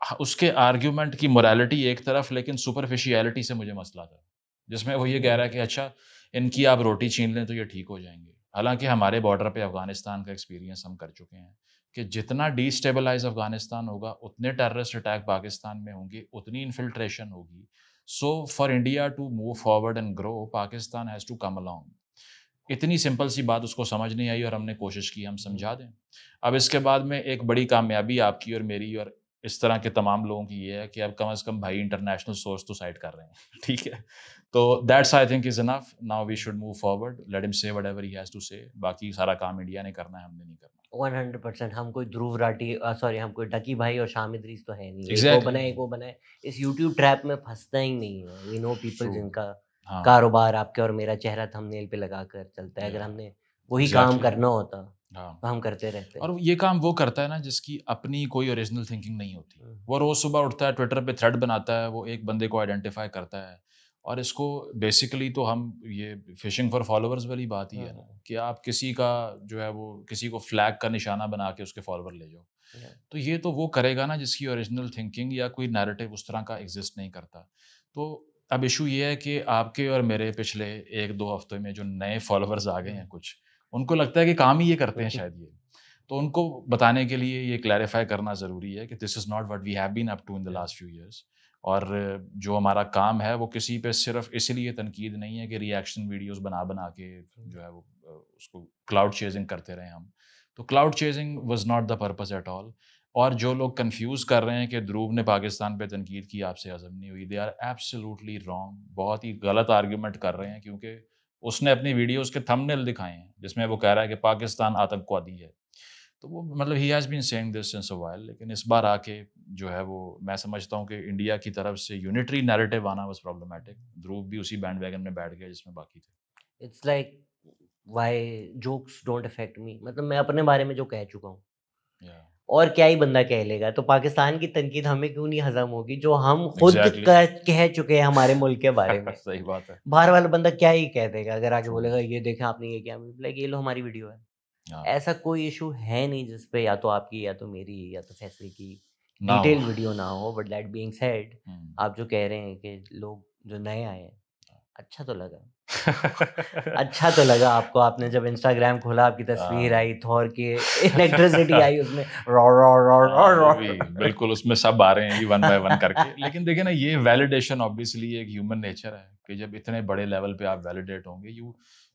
اس کے آرگیومنٹ کی مورالٹی ایک طرف، لیکن سپرفیشیلٹی سے مجھے مسئلہ تھا، جس میں وہ یہ کہہ رہا ہے کہ اچھا ان کی آپ روٹی چھین لیں تو یہ ٹھیک ہو جائیں گے. حالانکہ ہمارے بارڈر پہ افغانستان کا ایکسپیرینس ہم کر چکے ہیں کہ جتنا ڈی اسٹیبلائز افغانستان ہوگا اتنے ٹیررسٹ اٹیک پاکستان میں ہوں گے، اتنی انفلٹریشن ہوگی. So far India to move forward and grow, Pakistan has to come along. اتنی سمپل سی بات اس کو سمجھ نہیں آئی اور ہم نے کوشش کی ہم سمجھا دیں. اب اس کے بعد میں ایک بڑی کامیابی آپ کی اور میری اور اس طرح کے تمام لوگوں کی یہ ہے کہ اب کم از کم بھائی انٹرنیشنل سورس تو سائٹ کر رہے ہیں. ٹھیک ہے، تو that's I think is enough. Now we should move forward, let him say whatever he has to say. باقی سارا کام انڈیا نے کرنا ہے، ہم نے نہیں کرنا. 100% ہم کوئی دھرو راٹھی سوری ہم کوئی ڈکی بھائی اور شام ادریس تو ہے نہیں. ایک وہ ایگزیکٹلی، بنائے ایک وہ بنائے. اس یوٹیوب ٹریپ میں پھنستا ہی نہیں ہے. وی نو پیپل ٹرو، جن کا ہاں، کاروبار آپ کے اور میرا چہرہ تھم نیل پہ لگا کر چلتا ہے. اگر ہم نے وہی کام ایگزیکٹلی، کرنا ہوتا ہاں. تو ہم کرتے رہتے. اور یہ کام وہ کرتا ہے نا جس کی اپنی کوئی اوریجنل تھنکنگ نہیں ہوتی. وہ روز صبح اٹھتا ہے، ٹویٹر پہ تھریڈ بناتا ہے، وہ ایک بندے کو آئیڈینٹیفائی کرتا ہے. اور اس کو بیسیکلی تو ہم یہ فشنگ فار فالوورز والی بات ہی ہے نا کہ آپ کسی کا جو ہے وہ کسی کو فلیگ کا نشانہ بنا کے اس کے فالوور لے جاؤ. تو یہ تو وہ کرے گا نا جس کی اوریجنل تھنکنگ یا کوئی نیریٹو اس طرح کا ایگزسٹ نہیں کرتا. تو اب ایشو یہ ہے کہ آپ کے اور میرے پچھلے 1-2 ہفتے میں جو نئے فالوورز آ گئے ہیں کچھ، ان کو لگتا ہے کہ کام ہی یہ کرتے ہیں شاید. یہ تو ان کو بتانے کے لیے یہ کلیریفائی کرنا ضروری ہے کہ this is not what we have been up to in the last few years. اور جو ہمارا کام ہے وہ کسی پہ صرف اس لیے تنقید نہیں ہے کہ ری ایکشن ویڈیوز بنا کے جو ہے وہ اس کو کلاؤڈ چیزنگ کرتے رہے ہم. تو cloud chasing was not the purpose at all. اور جو لوگ کنفیوز کر رہے ہیں کہ دھروب نے پاکستان پہ تنقید کی آپ سے ہضم نہیں ہوئی، دے آر ایبسلیوٹلی رانگ. بہت ہی غلط آرگیومنٹ کر رہے ہیں کیونکہ اس نے اپنی ویڈیوز کے تھم نیل دکھائے ہیں جس میں وہ کہہ رہا ہے کہ پاکستان آتنکوادی ہے. تو وہ مطلب he has been saying this since a while. لیکن اس بار آ کے جو ہے وہ میں سمجھتا ہوں کہ انڈیا کی طرف سے یونٹری نیریٹو آنا واز پرابلمٹک. دھروب بھی اسی بینڈ ویگن میں بیٹھ گیا جس میں باقی تھے. It's like why jokes don't affect me. مطلب میں اپنے بارے میں جو کہہ چکا ہوں اور کیا ہی بندہ کہہ لے گا. تو پاکستان کی تنقید ہمیں کیوں نہیں ہضم ہوگی جو ہم خود کہہ چکے ہیں ہمارے ملک کے بارے میں. صحیح بات ہے. باہر والا بندہ کیا ہی کہہ دے گا اگر آگے بولے گا یہ دیکھیں آپ نے یہ کیا, لائک یہ لو ہماری ویڈیو ہے. ایسا کوئی ایشو ہے نہیں جس پہ یا تو آپ کی یا تو میری یا تو فیصلے کی ڈیٹیل ویڈیو نہ ہو. بٹ دیٹ بینگ سیڈ آپ جو کہہ رہے ہیں کہ لوگ جو نئے آئے ہیں اچھا تو لگا اچھا تو لگا آپ کو. آپ نے جب انسٹاگرام کھولا آپ کی تصویر آئی تھور کی الیکٹریسٹی آئی اس میں بالکل اس میں سب آ رہے ہیں ون بائی ون کر کے. لیکن دیکھیں نا یہ ویلیڈیشن obviously ایک ہیومن نیچر ہے کہ جب اتنے بڑے لیول پہ آپ ویلیڈیٹ ہوں گے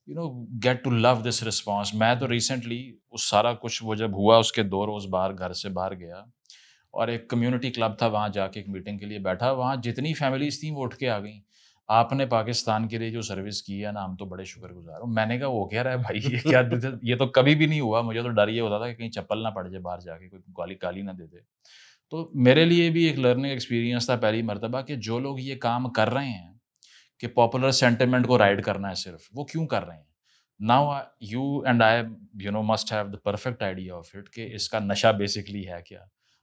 you know get to love this response. میں تو ریسنٹلی اس سارا کچھ وہ جب ہوا اس کے 2 روز باہر گھر سے باہر گیا اور ایک کمیونٹی کلب تھا وہاں جا کے ایک میٹنگ کے لیے بیٹھا. وہاں جتنی فیملیز تھیں وہ اٹھ کے آ گئیں. آپ نے پاکستان کے لیے جو سروس کی ہے نا ہم تو بڑے شکر گزار ہوں. میں نے کہا وہ کہہ رہا ہے بھائی یہ کیا یہ تو کبھی بھی نہیں ہوا. مجھے تو ڈر یہ ہوتا تھا کہ کہیں چپل نہ پڑ جائے باہر جا کے کوئی گالی نہ دے دے. تو میرے لیے بھی ایک لرننگ ایکسپیرینس تھا پہلی مرتبہ کہ جو لوگ یہ کام کر رہے ہیں کہ پاپولر سینٹیمنٹ کو رائڈ کرنا ہے صرف, وہ کیوں کر رہے ہیں. Now you and I must have the perfect idea of it کہ اس کا نشہ بیسکلی ہے کیا,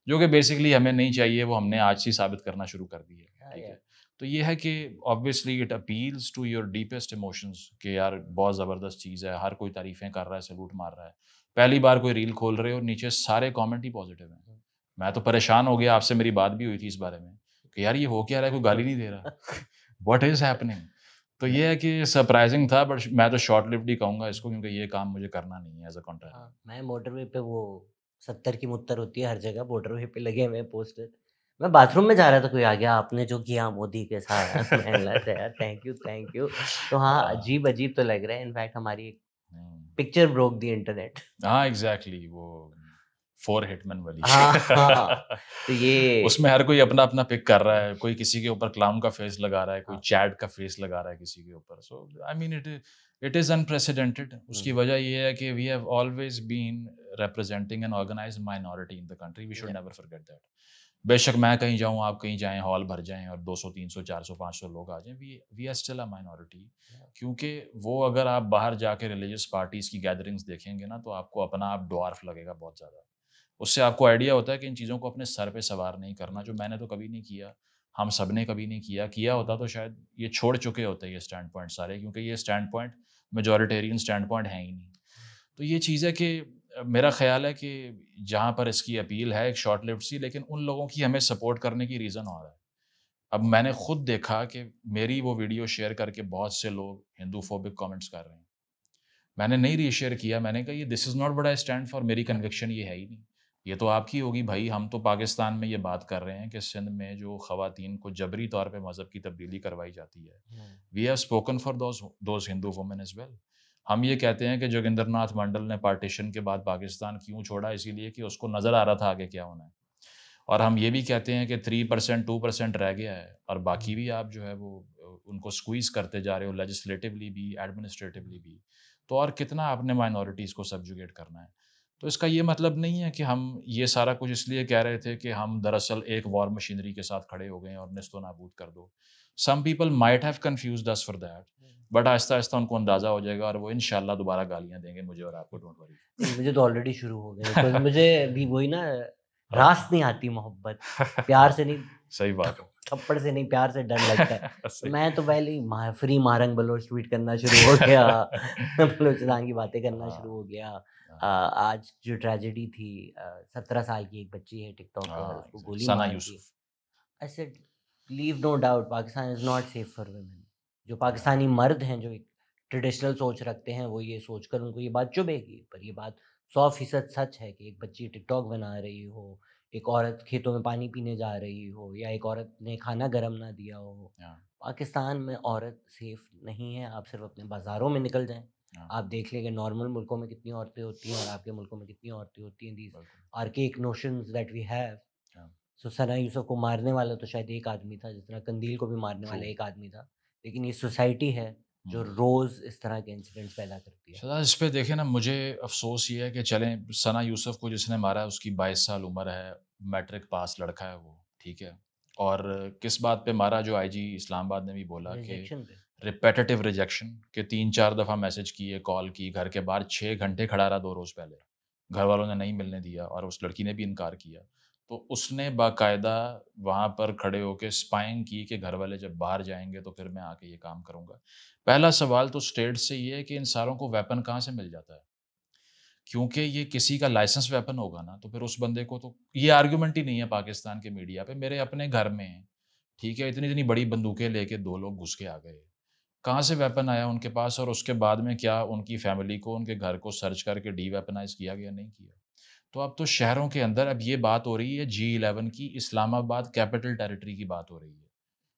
جو کہ بیسکلی ہمیں نہیں چاہیے. وہ ہم نے آج سے ثابت کرنا شروع کر دی ہے. ٹھیک ہے, تو یہ ہے کہ obviously it appeals to your deepest emotions کہ یار بہت زبردست چیز ہے, ہر کوئی تعریفیں کر رہا ہے, سلوٹ مار رہا ہے. پہلی بار کوئی ریل کھول رہے اور نیچے سارے کامنٹ ہی پازیٹیو ہیں. میں تو پریشان ہو گیا. آپ سے میری بات بھی ہوئی تھی اس بارے میں کہ یار یہ ہو کیا رہا ہے, کوئی گالی نہیں دے رہا, واٹ از ہیپننگ. تو یہ ہے کہ سرپرائزنگ تھا. بٹ میں تو شارٹ لفٹ ہی کہوں گا اس کو کیونکہ یہ کام مجھے کرنا نہیں ہے ایز اے کانٹریکٹ. میں موٹر وے پہ وہ 70 کی متر ہوتی ہے ہر جگہ, موٹر وے پہ لگے ہوئے پوسٹر. میں باتھ روم میں جا رہا تھا, کوئی آ گیا آپ نے جو کیا مودی کے ساتھ. Thank you. تو ہاں عجیب تو لگ رہا ہے. انفیکٹ ہماری ایک پکچر بروک دی انٹرنیٹ. ہاں ایگزیکٹلی وہ 4 ہٹمن والی. تو یہ اس میں ہر کوئی اپنا اپنا پک کر رہا ہے. کوئی کسی کے اوپر کلاؤن کا فیس لگا رہا ہے, کوئی چیٹ کا فیس لگا رہا ہے کسی کے اوپر. سو آئی مین اٹ از انپریسیڈنٹڈ. اس کی وجہ یہ ہے کہ we have always been representing an organized minority in the country. We should never forget that. بے شک میں کہیں جاؤں, آپ کہیں جائیں, ہال بھر جائیں اور 200 300 400 500 لوگ آ جائیں, we are still a minority. کیونکہ وہ اگر آپ باہر جا کے ریلیجیس پارٹیز کی گیدرنگس دیکھیں گے نا تو آپ کو اپنا آپ ڈوارف لگے گا بہت زیادہ. اس سے آپ کو آئیڈیا ہوتا ہے کہ ان چیزوں کو اپنے سر پہ سوار نہیں کرنا, جو میں نے تو کبھی نہیں کیا, ہم سب نے کبھی نہیں کیا ہوتا تو شاید یہ چھوڑ چکے ہوتے یہ اسٹینڈ پوائنٹ سارے, کیونکہ یہ اسٹینڈ پوائنٹ میجورٹیرین اسٹینڈ پوائنٹ ہیں ہی نہیں. تو یہ چیز ہے کہ میرا خیال ہے کہ جہاں پر اس کی اپیل ہے ایک شارٹ لفٹ سی، لیکن ان لوگوں کی ہمیں سپورٹ کرنے کی ریزن اور ہے. اب میں نے خود دیکھا کہ میری وہ ویڈیو شیئر کر کے بہت سے لوگ ہندو فوبک کامنٹس کر رہے ہیں. میں نے نہیں ری شیئر کیا، میں نے کہا یہ this is not what I stand for, میری کنوکشن یہ ہے ہی نہیں. یہ تو آپ کی ہوگی بھائی، ہم تو پاکستان میں یہ بات کر رہے ہیں کہ سندھ میں جو خواتین کو جبری طور پہ مذہب کی تبدیلی کروائی جاتی ہے، we have spoken for those Hindu women as well. ہم یہ کہتے ہیں کہ جوگندر ناتھ منڈل نے پارٹیشن کے بعد پاکستان کیوں چھوڑا، اسی لیے کہ اس کو نظر آ رہا تھا آگے کیا ہونا ہے. اور ہم یہ بھی کہتے ہیں کہ 3% 2% رہ گیا ہے، اور باقی بھی آپ جو ہے وہ ان کو سکویز کرتے جا رہے ہو لیجسلیٹولی بھی، ایڈمنسٹریٹولی بھی. تو اور کتنا آپ نے مائنورٹیز کو سبجوگیٹ کرنا ہے. تو اس کا یہ مطلب نہیں ہے کہ ہم یہ سارا کچھ اس لیے کہہ رہے تھے کہ ہم دراصل ایک وار مشینری کے ساتھ کھڑے ہو گئے ہیں اور نیست و نابود کر دو. Some people might have confused us for that, but آہستہ آہستہ ان کو اندازہ ہو جائے گا اور وہ انشاءاللہ دوبارہ گالیاں دیں گے مجھے اور آپ کو. Don't worry. نہیں، مجھے تو آلریڈی شروع ہو گئے because مجھے بھی وہی نا راست نہیں آتی محبت، پیار سے نہیں، صحیح بات ہے. تھپڑ سے نہیں، پیار سے ڈر لگتا ہے. تو صحیح. میں تو پہلے ہی فری مارنگ بلوچ ٹویٹ کرنا شروع ہو گیا، بلوچستان کی باتیں کرنا شروع ہو گیا. آج جو ٹریجڈی تھی، 17 سال کی ایک بچی ہے ٹک ٹاکر، اس کو گولی ثنا مار دی. یوسف. I said, leave no doubt, Pakistan is not safe for women. جو پاکستانی مرد ہیں جو ایک ٹریڈیشنل سوچ رکھتے ہیں، وہ یہ سوچ کر ان کو یہ بات چبھے گی، پر یہ بات 100% سچ ہے کہ ایک بچی ٹک ٹاک بنا رہی ہو، ایک عورت کھیتوں میں پانی پینے جا رہی ہو، یا ایک عورت نے کھانا گرم نہ دیا ہو. پاکستان میں عورت سیف نہیں ہے. آپ صرف اپنے بازاروں میں نکل جائیں، آپ دیکھ لیں کہ نارمل ملکوں میں کتنی عورتیں ہوتی ہیں اور آپ کے ملکوں میں کتنی عورتیں ہوتی ہیں. These archaic notions that we have. ثنا یوسف کو مارنے والا تو شاید ایک آدمی تھا، جس طرح قندیل کو بھی مارنے والا ایک آدمی تھا، لیکن یہ سوسائٹی ہے جو روز اس طرح کے انسیڈنٹس پیدا کرتی ہے. شہزاد اس پہ دیکھیں نا، مجھے افسوس یہ ہے کہ چلیں ثنا یوسف کو جس نے مارا ہے اس کی 22 سال عمر ہے، میٹرک پاس لڑکا ہے وہ، ٹھیک ہے. اور کس بات پہ مارا، جو آئی جی اسلام آباد نے بھی بولا کہ ریجیکشن پہ، ریپیٹیٹیو ریجیکشن، کہ 3-4 دفعہ میسج کیے، کال کی، گھر کے باہر 6 گھنٹے کھڑا رہا 2 روز پہلے، گھر والوں نے نہیں ملنے دیا اور اس لڑکی نے بھی انکار کیا. تو اس نے باقاعدہ وہاں پر کھڑے ہو کے سپائنگ کی کہ گھر والے جب باہر جائیں گے تو پھر میں آ کے یہ کام کروں گا. پہلا سوال تو اسٹیٹ سے یہ ہے کہ ان ساروں کو ویپن کہاں سے مل جاتا ہے، کیونکہ یہ کسی کا لائسنس ویپن ہوگا نا، تو پھر اس بندے کو تو یہ آرگیومنٹ ہی نہیں ہے پاکستان کے میڈیا پہ. میرے اپنے گھر میں ہیں، ٹھیک ہے، اتنی بڑی بندوقیں لے کے 2 لوگ گھس کے آ گئے، کہاں سے ویپن آیا ان کے پاس، اور اس کے بعد میں کیا ان کی فیملی کو ان کے گھر کو سرچ کر کے ڈی ویپنائز کیا گیا؟ نہیں کیا. تو اب تو شہروں کے اندر اب یہ بات ہو رہی ہے G11 کی، اسلام آباد کیپٹل ٹیریٹری کی بات ہو رہی ہے.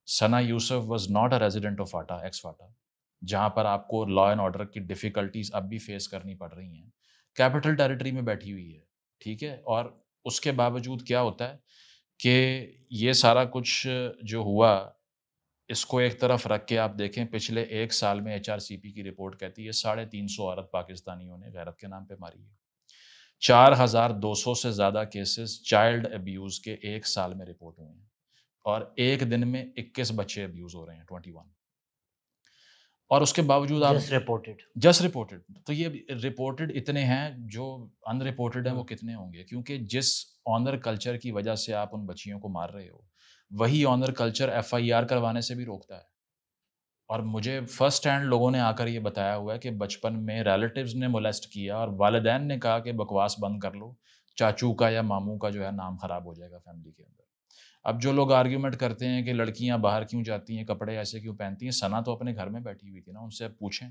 Sana Yousaf was not a resident of FATA, ex FATA, جہاں پر آپ کو لا اینڈ آرڈر کی ڈیفیکلٹیز اب بھی فیس کرنی پڑ رہی ہیں. کیپٹل ٹیریٹری میں بیٹھی ہوئی ہے، ٹھیک ہے. اور اس کے باوجود کیا ہوتا ہے کہ یہ سارا کچھ جو ہوا، اس کو ایک طرف رکھ کے آپ دیکھیں پچھلے 1 سال میں HRCP کی رپورٹ کہتی ہے 350 عورت پاکستانیوں نے غیرت کے نام پہ ماری ہے. 4200 سے زیادہ کیسز چائلڈ ابیوز کے 1 سال میں رپورٹ ہوئے ہیں، اور ایک دن میں 21 بچے ابیوز ہو رہے ہیں، 21. اور اس کے باوجود آپ جسٹ رپورٹڈ، تو یہ رپورٹڈ اتنے ہیں، جو ان رپورٹڈ ہیں وہ کتنے ہوں گے؟ کیونکہ جس آنر کلچر کی وجہ سے آپ ان بچیوں کو مار رہے ہو، وہی آنر کلچر FIR کروانے سے بھی روکتا ہے. اور مجھے فرسٹ ہینڈ لوگوں نے آ کر یہ بتایا ہوا ہے کہ بچپن میں ریلیٹیوز نے مولیسٹ کیا اور والدین نے کہا کہ بکواس بند کر لو، چاچو کا یا ماموں کا جو ہے نام خراب ہو جائے گا فیملی کے اندر. اب جو لوگ آرگیومنٹ کرتے ہیں کہ لڑکیاں باہر کیوں جاتی ہیں، کپڑے ایسے کیوں پہنتی ہیں، ثنا تو اپنے گھر میں بیٹھی ہوئی تھی نا، ان سے اب پوچھیں،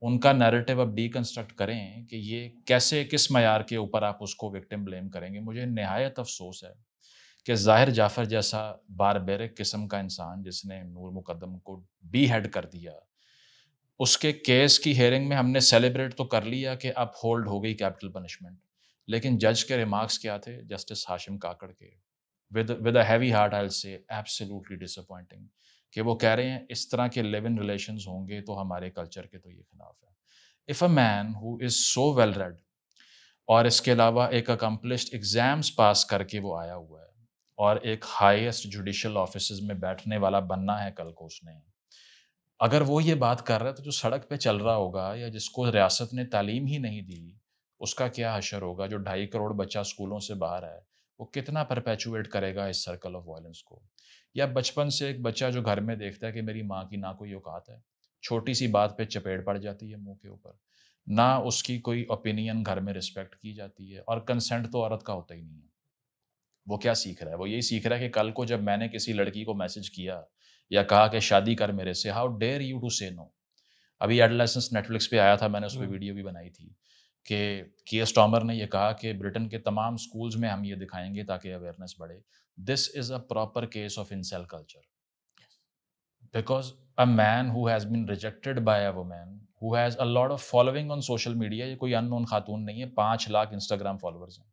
ان کا نیریٹو اب ڈی کنسٹرکٹ کریں کہ یہ کیسے، کس معیار کے اوپر آپ اس کو وکٹم بلیم کریں گے. مجھے نہایت افسوس ہے کہ ظاہر جعفر جیسا باربیرک قسم کا انسان جس نے نور مقدم کو ڈی ہیڈ کر دیا، اس کے کیس کی ہیئرنگ میں ہم نے سیلیبریٹ تو کر لیا کہ اب ہولڈ ہو گئی کیپٹل پنشمنٹ، لیکن جج کے ریمارکس کیا تھے جسٹس ہاشم کاکڑ کے، with a heavy heart I'll say absolutely disappointing، کہ وہ کہہ رہے ہیں اس طرح کے live in relations ہوں گے تو ہمارے کلچر کے تو یہ خلاف ہے. If a man who is so well read اور اس کے علاوہ ایک accomplished exams پاس کر کے وہ آیا ہوا ہے اور ایک ہائیسٹ جوڈیشل آفیسز میں بیٹھنے والا بننا ہے کل کو اس نے، اگر وہ یہ بات کر رہا ہے تو جو سڑک پہ چل رہا ہوگا یا جس کو ریاست نے تعلیم ہی نہیں دی، اس کا کیا حشر ہوگا؟ جو 2.5 کروڑ بچہ اسکولوں سے باہر ہے، وہ کتنا پرپیچویٹ کرے گا اس سرکل آف وائلنس کو؟ یا بچپن سے ایک بچہ جو گھر میں دیکھتا ہے کہ میری ماں کی نہ کوئی اوقات ہے، چھوٹی سی بات پہ چپیڑ پڑ جاتی ہے منہ کے اوپر، نہ اس کی کوئی اوپینین گھر میں رسپیکٹ کی جاتی ہے، اور کنسنٹ تو عورت کا ہوتا ہی نہیں ہے. وہ کیا سیکھ رہا ہے؟ وہ یہی سیکھ رہا ہے کہ کل کو جب میں نے کسی لڑکی کو میسج کیا یا کہا کہ شادی کر میرے سے، ہاؤ ڈیئر یو ٹو سے نو. ابھی ایڈلیسنس نیٹ فلکس پہ آیا تھا، میں نے اس پہ ویڈیو بھی بنائی تھی کہ کیئر اسٹارمر نے یہ کہا کہ برٹن کے تمام اسکولز میں ہم یہ دکھائیں گے تاکہ اویئرنیس بڑھے. This is a proper case of incel culture. Because a man who has been rejected by a woman who has a lot of following on social media. یہ کوئی ان نون خاتون نہیں ہے، 5 لاکھ انسٹاگرام فالوورز ہیں،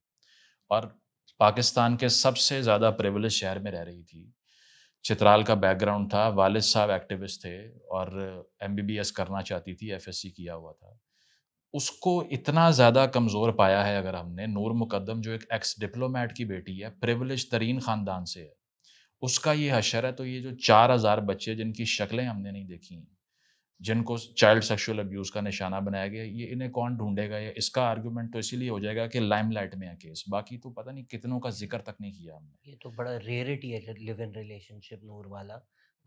اور پاکستان کے سب سے زیادہ پریولیج شہر میں رہ رہی تھی. چترال کا بیک گراؤنڈ تھا، والد صاحب ایکٹیوسٹ تھے اور MBBS کرنا چاہتی تھی، FSC کیا ہوا تھا. اس کو اتنا زیادہ کمزور پایا ہے. اگر ہم نے نور مقدم جو ایک ایکس ڈپلومیٹ کی بیٹی ہے، پریولیج ترین خاندان سے ہے، اس کا یہ حشر ہے، تو یہ جو 4,000 بچے جن کی شکلیں ہم نے نہیں دیکھی، جن کو چائلڈ سیکشول ابیوز کا نشانہ بنایا گیا، یہ انہیں کون ڈھونڈے گا؟ اس کا آرگومنٹ تو اسی لیے ہو جائے گا کہ لائم لائٹ میں ہے کیس، باقی تو پتہ نہیں کتنوں کا ذکر تک نہیں کیا ہم نے. یہ تو بڑا ریئرٹی ہے لیو ان ریلیشن شپ نور والا،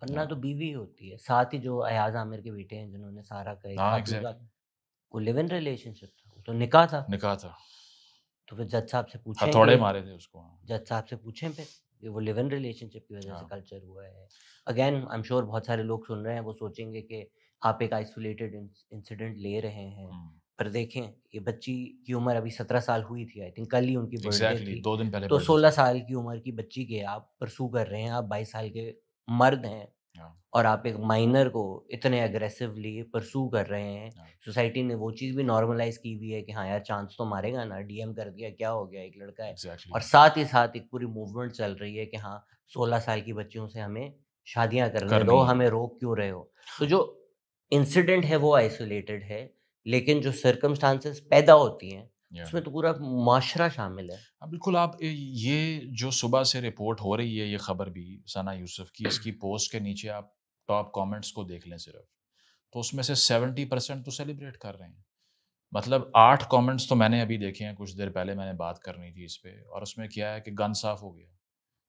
ورنہ ہاں تو بیوی ہوتی ہے. ساتھ ہی جو ایاز عامر کے بیٹے ہیں جنہوں نے سارا کا ایک ہاں خاتون کا، ایگزیکٹلی، وہ لیو ان ریلیشن شپ تھا، وہ تو نکاح تھا. نکاح تھا، تو پھر جج صاحب سے پوچھیں ہتھوڑے کہ مارے تھے اس کو. جج صاحب سے پوچھیں پھر کہ وہ لیو ان ریلیشن شپ کی وجہ سے ہاں کلچر ہوا ہے. اگین آئی ایم شیور بہت سارے لوگ سن رہے ہیں، وہ سوچیں گے کہ آپ ایک آئسولیٹڈ انسیڈنٹ لے رہے ہیں، پر دیکھیں یہ بچی کی عمر ابھی 17 سال ہوئی تھی، آئی تھنک کل ہی ان کی برتھ ڈے ایگزیکٹلی تھی. 2 دن پہلے تو برتھ ڈے 16 تھا. سال کی عمر کی بچی کے آپ پرسو کر رہے ہیں، آپ 22 سال کے مرد ہیں، ہاں اور آپ ایک مائنر کو اتنے اگریسولی پرسو کر رہے ہیں. ہاں سوسائٹی نے وہ چیز بھی نارملائز کی ہوئی ہے کہ ہاں یار چانس تو مارے گا نا، DM کر دیا کیا ہو گیا، ایک لڑکا ہے. ایگزیکٹلی. اور ساتھ ہی ساتھ ایک پوری موومنٹ چل رہی ہے کہ ہاں 16 سال کی بچیوں سے ہمیں شادیاں کرنے دو، کرنی ہے. ہمیں روک کیوں رہے ہو. تو جو انسیڈنٹ ہے وہ آئسولیٹڈ ہے، لیکن جو سرکمسٹانسز پیدا ہوتی ہیں اس میں تو پورا معاشرہ شامل ہے. بالکل. آپ یہ جو صبح سے رپورٹ ہو رہی ہے، یہ خبر بھی ثنا یوسف کی، اس کی پوسٹ کے نیچے آپ ٹاپ کامنٹس کو دیکھ لیں صرف، تو اس میں سے 70% تو سیلیبریٹ کر رہے ہیں. مطلب 8 کامنٹس تو میں نے ابھی دیکھے ہیں، کچھ دیر پہلے میں نے بات کرنی تھی اس پہ، اور اس میں کیا ہے کہ گن صاف ہو گیا،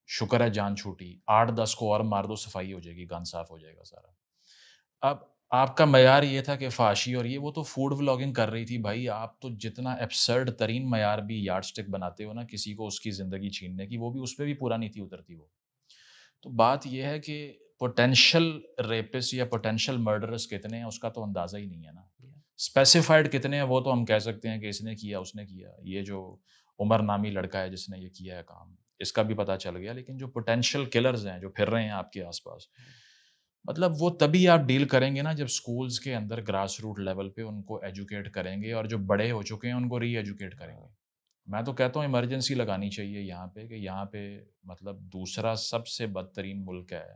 شکر ہے جان چھوٹی، 8-10 کو اور مار دو صفائی ہو جائے گی، گن صاف ہو جائے گا سارا. اب آپ کا معیار یہ تھا کہ فحاشی اور یہ وہ تو فوڈ ولاگنگ کر رہی تھی. بھائی آپ تو جتنا ایبسرڈ ترین معیار بھی یارڈ سٹک بناتے ہو نا کسی کو اس کی زندگی چھیننے کی، وہ بھی اس پہ بھی پورا نہیں تھی اترتی وہ. تو بات یہ ہے کہ پوٹینشیل ریپس یا پوٹینشیل مرڈرس کتنے ہیں اس کا تو اندازہ ہی نہیں ہے نا. اسپیسیفائڈ کتنے ہیں وہ تو ہم کہہ سکتے ہیں کہ اس نے کیا، اس نے کیا. یہ جو عمر نامی لڑکا ہے جس نے یہ کیا ہے کام، اس کا بھی پتہ چل گیا. لیکن جو پوٹینشیل کلرز ہیں جو پھر رہے ہیں آپ کے آس پاس، مطلب وہ تبھی آپ ڈیل کریں گے نا جب اسکولس کے اندر گراس روٹ لیول پہ ان کو ایجوکیٹ کریں گے، اور جو بڑے ہو چکے ہیں ان کو ری ایجوکیٹ کریں گے. میں تو کہتا ہوں ایمرجنسی لگانی چاہیے یہاں پہ، کہ یہاں پہ مطلب دوسرا سب سے بدترین ملک ہے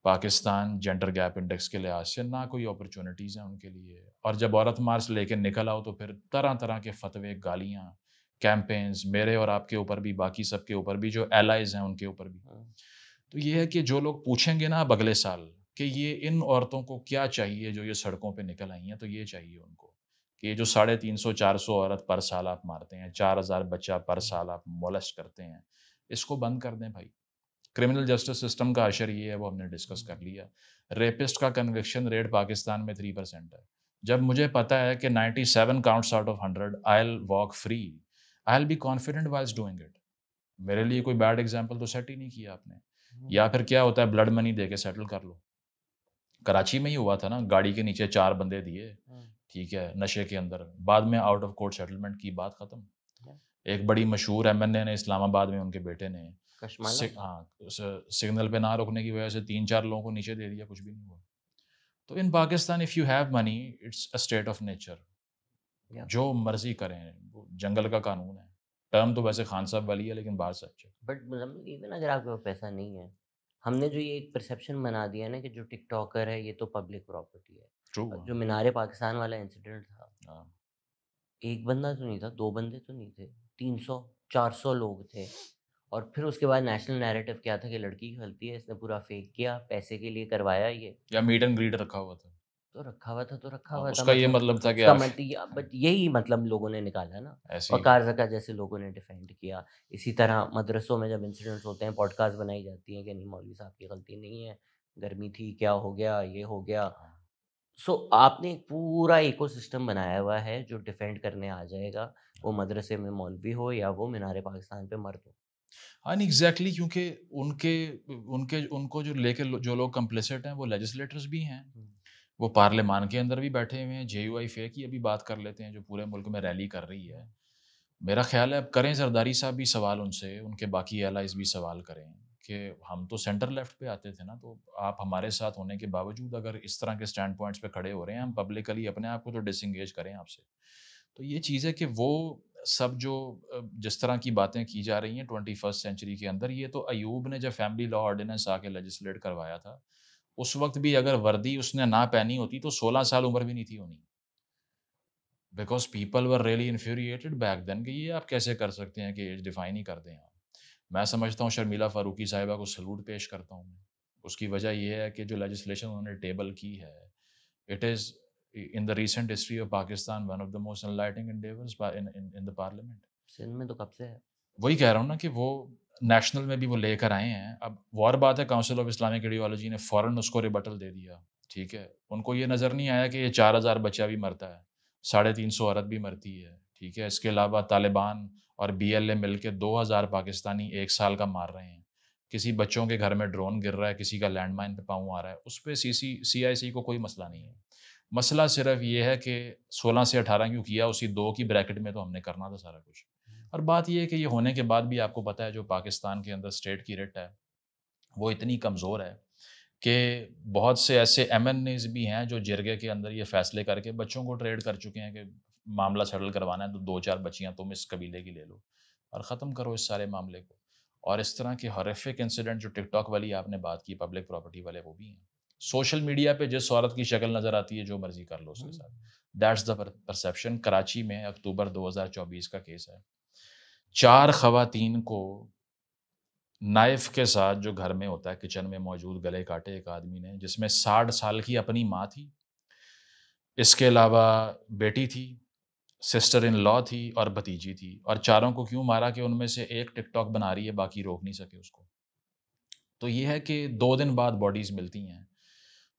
پاکستان جینڈر گیپ انڈیکس کے لحاظ سے، نہ کوئی اپرچونٹیز ہیں ان کے لیے. اور جب عورت مارچ لے کے نکل آؤ تو پھر طرح طرح کے فتوے، گالیاں، کیمپینز، میرے اور آپ کے اوپر بھی، باقی سب کے اوپر بھی، جو ایلائز ہیں ان کے اوپر بھی. تو یہ ہے کہ جو لوگ پوچھیں گے نا اب اگلے سال کہ یہ ان عورتوں کو کیا چاہیے جو یہ سڑکوں پہ نکل آئی ہیں، تو یہ چاہیے ان کو کہ یہ جو 350-400 عورت پر سال آپ مارتے ہیں، 4,000 بچہ پر سال آپ مولسٹ کرتے ہیں، اس کو بند کر دیں بھائی. کرمنل جسٹس سسٹم کا اشر یہ ہے، وہ ہم نے ڈسکس کر لیا. ریپسٹ کا کنوکشن ریٹ پاکستان میں 3% ہے. جب مجھے پتا ہے کہ 97 counts out of 100 I'll walk free, I'll be confident whilst doing it. میرے لیے کوئی بیڈ ایگزامپل تو سیٹ ہی نہیں کیا آپ نے. یا پھر کیا ہوتا ہے بلڈ منی دے کے سیٹل کر لو. کراچی میں ہی ہوا تھا نا، گاڑی کے نیچے 4 بندے دیے، ٹھیک ہے، نشے کے اندر، بعد میں آؤٹ آف کورٹ سیٹلمنٹ کی، بات ختم. ایک بڑی مشہور MNA نے اسلام آباد میں ان کے بیٹے نے سگنل پہ نہ روکنے کی وجہ سے 3-4 لوگوں کو نیچے دے دیا، کچھ بھی نہیں ہوا. تو in Pakistan if you have money it's a state of nature, جو مرضی کریں، جنگل کا قانون ہے. ٹرم تو ویسے خان صاحب والی ہے لیکن بات سچ ہے. بٹ ایون اگر آپ کے پاس پیسہ نہیں ہے، ہم نے جو یہ ایک پرسیپشن بنا دیا نا کہ جو ٹک ٹاکر ہے یہ تو پبلک پراپرٹی ہے. جو مینار پاکستان والا انسیڈنٹ تھا، ایک بندہ تو نہیں تھا، 2 بندے تو نہیں تھے، 300-400 لوگ تھے. اور پھر اس کے بعد نیشنل نیریٹو کیا تھا کہ لڑکی کی غلطی ہے، اس نے پورا فیک کیا، پیسے کے لیے کروایا یہ، یا میٹ اینڈ گریٹ رکھا ہوا تھا. تو رکھا ہوا تھا تو رکھا ہوا اس تھا، کا یہ مطلب مطلب تھا اس کہ کا آپ مطلب بٹ یہی مطلب لوگوں نے نکالا نا. ایسے اور ہی کارزکا جیسے لوگوں نے ڈیفینڈ کیا. اسی طرح مدرسوں میں جب انسیڈنٹس ہوتے ہیں پوڈ کاسٹ بنائی جاتی ہیں کہ نہیں مولوی صاحب کی غلطی نہیں ہے، گرمی تھی، کیا ہو گیا، یہ ہو گیا. سو آپ نے ایک پورا ایکو سسٹم بنایا ہوا ہے جو ڈیفینڈ کرنے آ جائے گا، وہ مدرسے میں مولوی ہو یا وہ مینار پاکستان پہ مرد ہو. ہاں ایگزیکٹلی، کیونکہ ان کو جو لے کے جو لوگ کمپلیسٹ ہیں وہ لیجسلیٹرز بھی ہیں، وہ پارلیمان کے اندر بھی بیٹھے ہوئے ہیں. جے یو آئی فے کی ابھی بات کر لیتے ہیں جو پورے ملک میں ریلی کر رہی ہے. میرا خیال ہے اب کریں زرداری صاحب بھی سوال ان سے، ان کے باقی الائز بھی سوال کریں کہ ہم تو سینٹر لیفٹ پہ آتے تھے نا، تو آپ ہمارے ساتھ ہونے کے باوجود اگر اس طرح کے سٹینڈ پوائنٹس پہ کھڑے ہو رہے ہیں، ہم پبلکلی اپنے آپ کو تو ڈس انگیج کریں آپ سے. تو یہ چیز ہے کہ وہ سب جو جس طرح کی باتیں کی جا رہی ہیں 21 سینچری کے اندر، یہ تو ایوب نے جب فیملی لا آرڈیننس آ کے لیجسلیٹ کروایا تھا، اس وقت بھی اگر وردی اس نے نہ پہنی ہوتی تو 16 سال عمر بھی نہیں تھی ہونی. Because people were really infuriated back then کہ یہ آپ کیسے کر سکتے ہیں کہ ایج ڈیفائن ہی کر دیں آپ. میں سمجھتا ہوں شرمیلا فاروقی صاحبہ کو سلوٹ پیش کرتا ہوں میں. اس کی وجہ یہ ہے کہ جو لیجسلیشن انہوں نے ٹیبل کی ہے، it is in the recent history of Pakistan one of the most enlightening endeavors in the parliament. Sindh میں تو کب سے ہے. وہی کہہ رہا ہوں نا کہ وہ نیشنل میں بھی وہ لے کر آئے ہیں. اب وہ اور بات ہے، کاؤنسل آف اسلامک ایڈیالوجی نے فوراً اس کو ریبٹل دے دیا. ٹھیک ہے، ان کو یہ نظر نہیں آیا کہ یہ 4,000 بچہ بھی مرتا ہے، 350 عورت بھی مرتی ہے. ٹھیک ہے، اس کے علاوہ طالبان اور بی ایل اے مل کے 2,000 پاکستانی 1 سال کا مار رہے ہیں. کسی بچوں کے گھر میں ڈرون گر رہا ہے، کسی کا لینڈ مائن پہ پاؤں آ رہا ہے، اس پہ سی آئی سی کو کوئی مسئلہ نہیں ہے. مسئلہ صرف یہ ہے کہ 16 سے 18 کیوں کیا، اسی 2 کی بریکٹ میں تو ہم نے کرنا تھا سارا کچھ. اور بات یہ ہے کہ یہ ہونے کے بعد بھی آپ کو پتہ ہے جو پاکستان کے اندر اسٹیٹ کی رٹ ہے وہ اتنی کمزور ہے کہ بہت سے ایسے ایم این ایز بھی ہیں جو جرگے کے اندر یہ فیصلے کر کے بچوں کو ٹریڈ کر چکے ہیں کہ معاملہ سیٹل کروانا ہے تو 2-4 بچیاں تم اس قبیلے کی لے لو اور ختم کرو اس سارے معاملے کو. اور اس طرح کے ہارفک انسیڈنٹ جو ٹک ٹاک والی آپ نے بات کی، پبلک پراپرٹی والے، وہ بھی ہیں. سوشل میڈیا پہ جس عورت کی شکل نظر آتی ہے جو مرضی کر لو اس کے ساتھ. That's the perception. کراچی میں اکتوبر 2024 کا کیس ہے. 4 خواتین کو نائف کے ساتھ جو گھر میں ہوتا ہے کچن میں موجود گلے کاٹے ایک آدمی نے، جس میں 60 سال کی اپنی ماں تھی، اس کے علاوہ بیٹی تھی، سسٹر ان لا تھی اور بھتیجی تھی. اور چاروں کو کیوں مارا کہ ان میں سے ایک ٹک ٹاک بنا رہی ہے، باقی روک نہیں سکے اس کو. تو یہ ہے کہ 2 دن بعد باڈیز ملتی ہیں.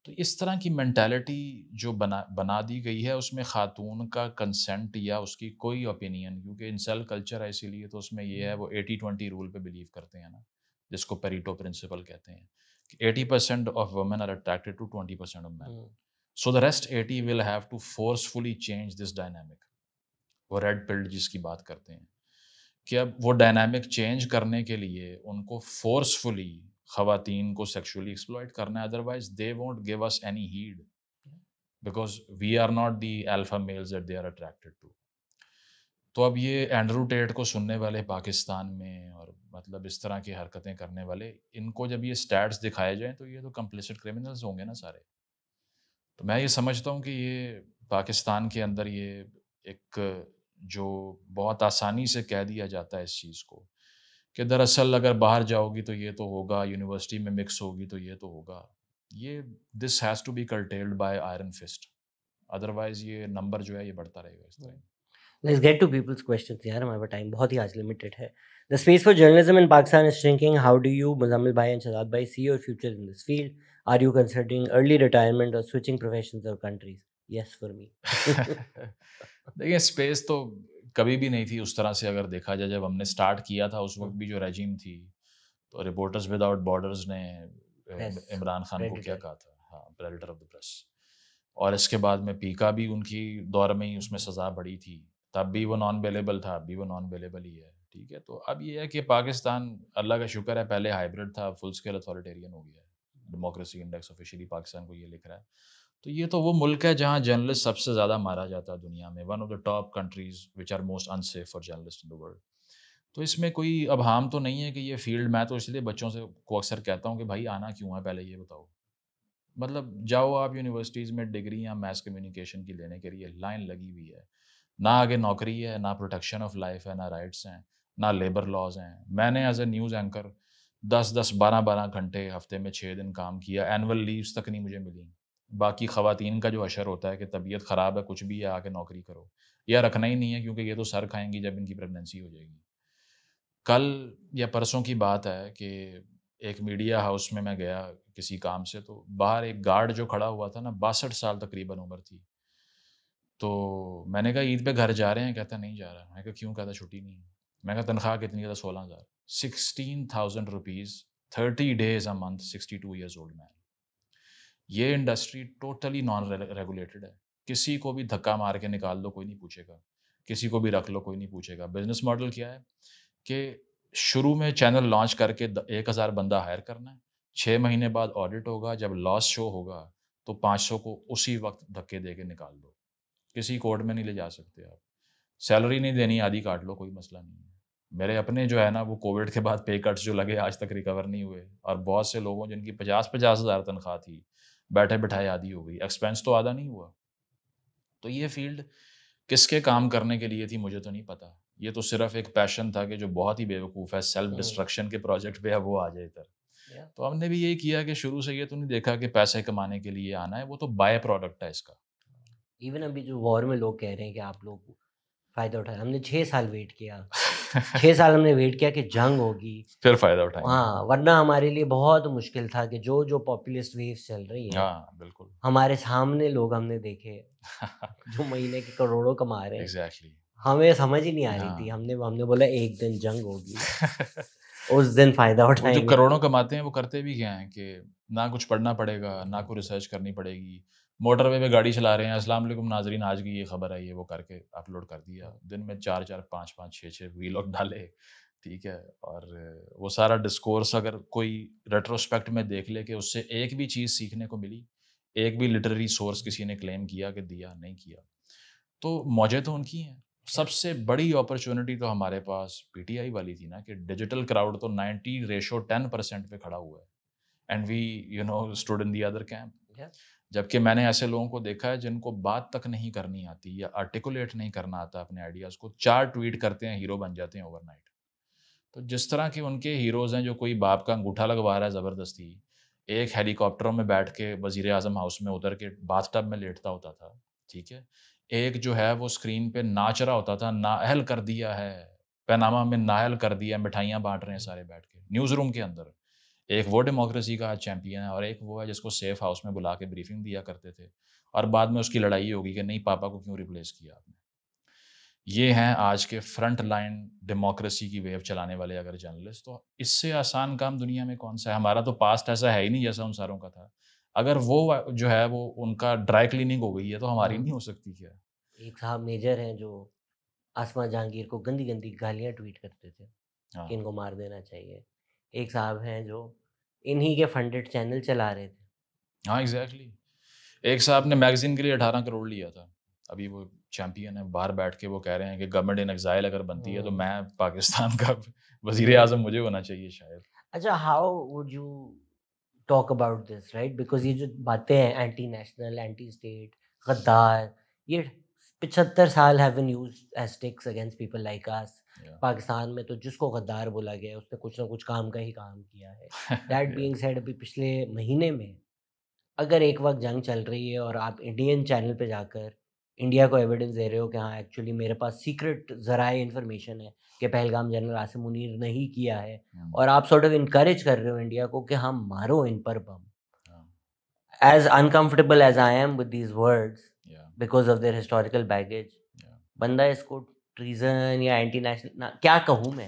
تو اس طرح کی مینٹالٹی جو بنا دی گئی ہے، اس میں خاتون کا کنسنٹ یا اس کی کوئی اوپینین، کیونکہ انسیل کلچر ہے اسی لیے تو اس میں یہ ہے، وہ 80-20 رول پہ بلیو کرتے ہیں نا، جس کو پیریٹو پرنسپل کہتے ہیں کہ 80% of women are attracted to 20% of men. So the rest 80 will have to forcefully change this dynamic. وہ ریڈ پلڈ جس کی بات کرتے ہیں کہ اب وہ ڈائنامک چینج کرنے کے لیے ان کو فورسفلی خواتین کو سیکشولی ایکسپلائٹ کرنا ہے. Otherwise they won't give us any heed because we are not the alpha males that they are attracted to. تو اب یہ اینڈرو ٹیٹ کو سننے والے پاکستان میں اور مطلب اس طرح کی حرکتیں کرنے والے، ان کو جب یہ سٹیٹس دکھائے جائیں تو یہ تو کمپلیسٹ کرمنلز ہوں گے نا سارے. تو میں یہ سمجھتا ہوں کہ یہ پاکستان کے اندر یہ ایک جو بہت آسانی سے کہہ دیا جاتا ہے اس چیز کو کہ دراصل اگر باہر جاؤ گی تو یہ تو ہوگا، یونیورسٹی میں مکس ہوگی تو یہ تو ہوگا، یہ this has to be curtailed by iron fist. Otherwise یہ نمبر جو ہے یہ بڑھتا رہے گا اس طرح. Let's get to people's questions یار، ہمارا ٹائم بہت ہی آج لمیٹڈ ہے. The space for journalism in Pakistan is shrinking. How do you, Muzammil bhai and Shahzad bhai, see your future in this field? Are you considering early retirement or switching professions or countries? Yes for me. دیکھیں space تو کبھی بھی نہیں تھی اس طرح سے. اگر دیکھا جائے جب ہم نے سٹارٹ کیا تھا اس وقت بھی جو ریجیم تھی تو رپورٹرز وداؤٹ بارڈرز نے عمران خان کو کیا کہا تھا، ہاں پریڈیٹر آف دا پریس. اور اس کے بعد میں پیکا بھی ان کی دور میں ہی اس میں سزا بڑھی تھی، تب بھی وہ نان بیلیبل تھا، اب بھی وہ نان بیلیبل ہی ہے. ٹھیک ہے، تو اب یہ ہے کہ پاکستان اللہ کا شکر ہے پہلے ہائیبرڈ تھا، فل اسکیل اتھارٹیرین ہو گیا ہے. ڈیموکریسی انڈیکس آفیشلی پاکستان کو یہ لکھ رہا ہے. تو یہ تو وہ ملک ہے جہاں جرنلسٹ سب سے زیادہ مارا جاتا ہے دنیا میں، one of the top countries which are most unsafe for journalist in the world. تو اس میں کوئی ابہام تو نہیں ہے کہ یہ فیلڈ، میں تو اس لیے بچوں سے کو اکثر کہتا ہوں کہ بھائی آنا کیوں ہے پہلے یہ بتاؤ. مطلب جاؤ آپ یونیورسٹیز میں ڈگری یا میس کمیونیکیشن کی لینے کے لیے لائن لگی ہوئی ہے، نہ آگے نوکری ہے، نہ پروٹیکشن آف لائف ہے، نہ رائٹس ہیں، نہ لیبر لاز ہیں. میں نے ایز اے نیوز اینکر 10-12 گھنٹے ہفتے میں 6 دن کام کیا، اینول لیوز تک نہیں مجھے ملی. باقی خواتین کا جو اشر ہوتا ہے کہ طبیعت خراب ہے کچھ بھی ہے آ کے نوکری کرو، یا رکھنا ہی نہیں ہے کیونکہ یہ تو سر کھائیں گی جب ان کی پریگنینسی ہو جائے گی. کل یا پرسوں کی بات ہے کہ ایک میڈیا ہاؤس میں گیا کسی کام سے, تو باہر ایک گارڈ جو کھڑا ہوا تھا نا, 62 سال تقریباً عمر تھی. تو میں نے کہا عید پہ گھر جا رہے ہیں؟ کہتا نہیں جا رہا. میں نے کہا کیوں؟ کہتا چھٹی نہیں ہے. میں نے کہا تنخواہ کتنی؟ کہتا 16,000. 16,000 rupees 30 days a month, 62 years old man. یہ انڈسٹری ٹوٹلی نان ریگولیٹڈ ہے. کسی کو بھی دھکا مار کے نکال دو, کوئی نہیں پوچھے گا. کسی کو بھی رکھ لو, کوئی نہیں پوچھے گا. بزنس ماڈل کیا ہے کہ شروع میں چینل لانچ کر کے 1,000 بندہ ہائر کرنا ہے, 6 مہینے بعد آڈٹ ہوگا, جب لاس شو ہوگا تو 500 کو اسی وقت دھکے دے کے نکال دو. کسی کورٹ میں نہیں لے جا سکتے آپ. سیلری نہیں دینی, آدھی کاٹ لو, کوئی مسئلہ نہیں ہے. میرے اپنے جو ہے نا, وہ کووڈ کے بعد پے کٹس جو لگے آج تک ریکور نہیں ہوئے, اور بہت سے لوگوں جن کی 50,000 تنخواہ تھی, بیٹھے بٹھائے آدھی ہو گئی, ایکسپینس تو آدھا نہیں ہوا. تو یہ فیلڈ کس کے کام کرنے کے لیے تھی مجھے تو نہیں پتا. یہ تو صرف ایک پیشن تھا کہ جو بہت ہی بیوقوف ہے, سیلف ڈسٹرکشن کے پروجیکٹ پہ ہے, وہ آ جائے ادھر. تو ہم نے بھی یہی کیا کہ شروع سے یہ تو نہیں دیکھا کہ پیسے کمانے کے لیے آنا ہے, وہ تو بائی پروڈکٹ ہے اس کا. ایون ابھی جو وار میں لوگ کہہ رہے ہیں کہ آپ لوگ فائدہ اٹھائیں, ہم نے 6 سال ویٹ کیا. 6 سال ہم نے ویٹ کیا کہ جنگ ہوگی, پھر فائدہ اٹھائیں گے. ہاں, ورنہ ہمارے لیے بہت مشکل تھا کہ جو پاپولسٹ ویوز چل رہی ہیں, ہاں بالکل, ہمارے سامنے لوگ ہم نے دیکھے جو مہینے کے کروڑوں کما رہے ہیں. ایگزیکٹلی. ہمیں سمجھ ہی نہیں آ رہی تھی. ہم نے بولا ایک دن جنگ ہوگی, اس دن فائدہ وہ اٹھائیں جو گے. کروڑوں کماتے ہیں وہ کرتے بھی کیا ہیں کہ نہ کچھ پڑھنا پڑے گا, نہ کوئی ریسرچ کرنی پڑے گی. موٹر وے پہ گاڑی چلا رہے ہیں, السلام علیکم ناظرین, آج کی یہ خبر ہے, یہ وہ کر کے اپلوڈ کر دیا. دن میں 4 5 5 6 ویلاگ ڈالے, ٹھیک ہے. اور وہ سارا ڈسکورس اگر کوئی ریٹروسپیکٹ میں دیکھ لے کہ اس سے ایک بھی چیز سیکھنے کو ملی, ایک بھی لٹریری سورس کسی نے کلیم کیا کہ دیا, نہیں کیا, تو موجیں تو ان کی ہیں. سب سے بڑی اپرچونٹی تو ہمارے پاس پی ٹی آئی والی تھی نا, کہ ڈیجیٹل کراؤڈ تو 90:10% پہ کھڑا ہوا ہے, and we stood in the other camp. جبکہ میں نے ایسے لوگوں کو دیکھا ہے جن کو بات تک نہیں کرنی آتی یا آرٹیکولیٹ نہیں کرنا آتا اپنے آئیڈیاز کو, 4 ٹویٹ کرتے ہیں, ہیرو بن جاتے ہیں اوور نائٹ. تو جس طرح کے ان کے ہیروز ہیں جو کوئی باپ کا انگوٹھا لگوا رہا ہے زبردستی, ایک ہیلی کاپٹروں میں بیٹھ کے وزیر اعظم ہاؤس میں اتر کے باتھ ٹب میں لیٹتا ہوتا تھا, ٹھیک ہے. ایک جو ہے وہ اسکرین پہ ناچ رہا ہوتا تھا, نااہل کر دیا ہے, پیناما میں نااہل کر دیا, مٹھائیاں بانٹ رہے ہیں سارے بیٹھ کے نیوز روم کے اندر. ایک وہ ڈیموکریسی کا چیمپئن ہے, اور ایک وہ ہے جس کو سیف ہاؤس میں بلا کے بریفنگ دیا کرتے تھے, اور بعد میں اس کی لڑائی ہوگی کہ نہیں پاپا کو کیوں ریپلیس کیا آپ نے. یہ ہیں آج کے فرنٹ لائن ڈیموکریسی کی ویو چلانے والے اگر جرنلسٹ. تو اس سے آسان کام دنیا میں کون سا ہے؟ ہمارا تو پاسٹ ایسا ہے ہی نہیں جیسا ان ساروں کا تھا. اگر وہ جو ہے وہ ان کا ڈرائی کلیننگ ہو گئی ہے تو ہماری نہیں ہو سکتی کیا؟ ایک صاحب میجر ہیں جو آسما جہانگیر کو گندی گندی گالیاں ٹویٹ کرتے تھے کہ ان کو مار دینا چاہیے. ایک صاحب ہیں جو انہی کے فنڈڈ چینل چلا رہے تھے. ہاں ایگزیکٹلی. ایک صاحب نے میگزین کے لیے 18 کروڑ لیا تھا, ابھی وہ چیمپئن ہے, باہر بیٹھ کے وہ کہہ رہے ہیں کہ گورنمنٹ ان ایگزائل اگر بنتی ہے تو میں پاکستان کا وزیر اعظم مجھے ہونا چاہیے شاید. اچھا, how would you talk about this, right, because یہ جو باتیں ہیں اینٹی نیشنل, اینٹی اسٹیٹ, غدار, یہ 75 سال have been used as tags against people like us. Pakistan میں تو جس کو غدار بولا گیا اس نے کچھ نہ کچھ کام کا ہی کام کیا ہے. دیٹ بینگ سیڈ, ابھی پچھلے مہینے میں اگر ایک وقت جنگ چل رہی ہے اور آپ انڈین چینل پہ جا کر انڈیا کو ایویڈنس دے رہے ہو کہ ہاں ایکچولی میرے پاس سیکرٹ ذرائع انفارمیشن ہے کہ پہلگام جنرل عاصم منیر نے ہی کیا ہے, اور آپ سارٹ آف انکریج کر رہے ہو انڈیا کو کہ ہم مارو ان پر بم. As uncomfortable as I am with these words because of their historical baggage, بندہ اس کو ٹریزن یا اینٹی نیشنل کیا کہوں میں.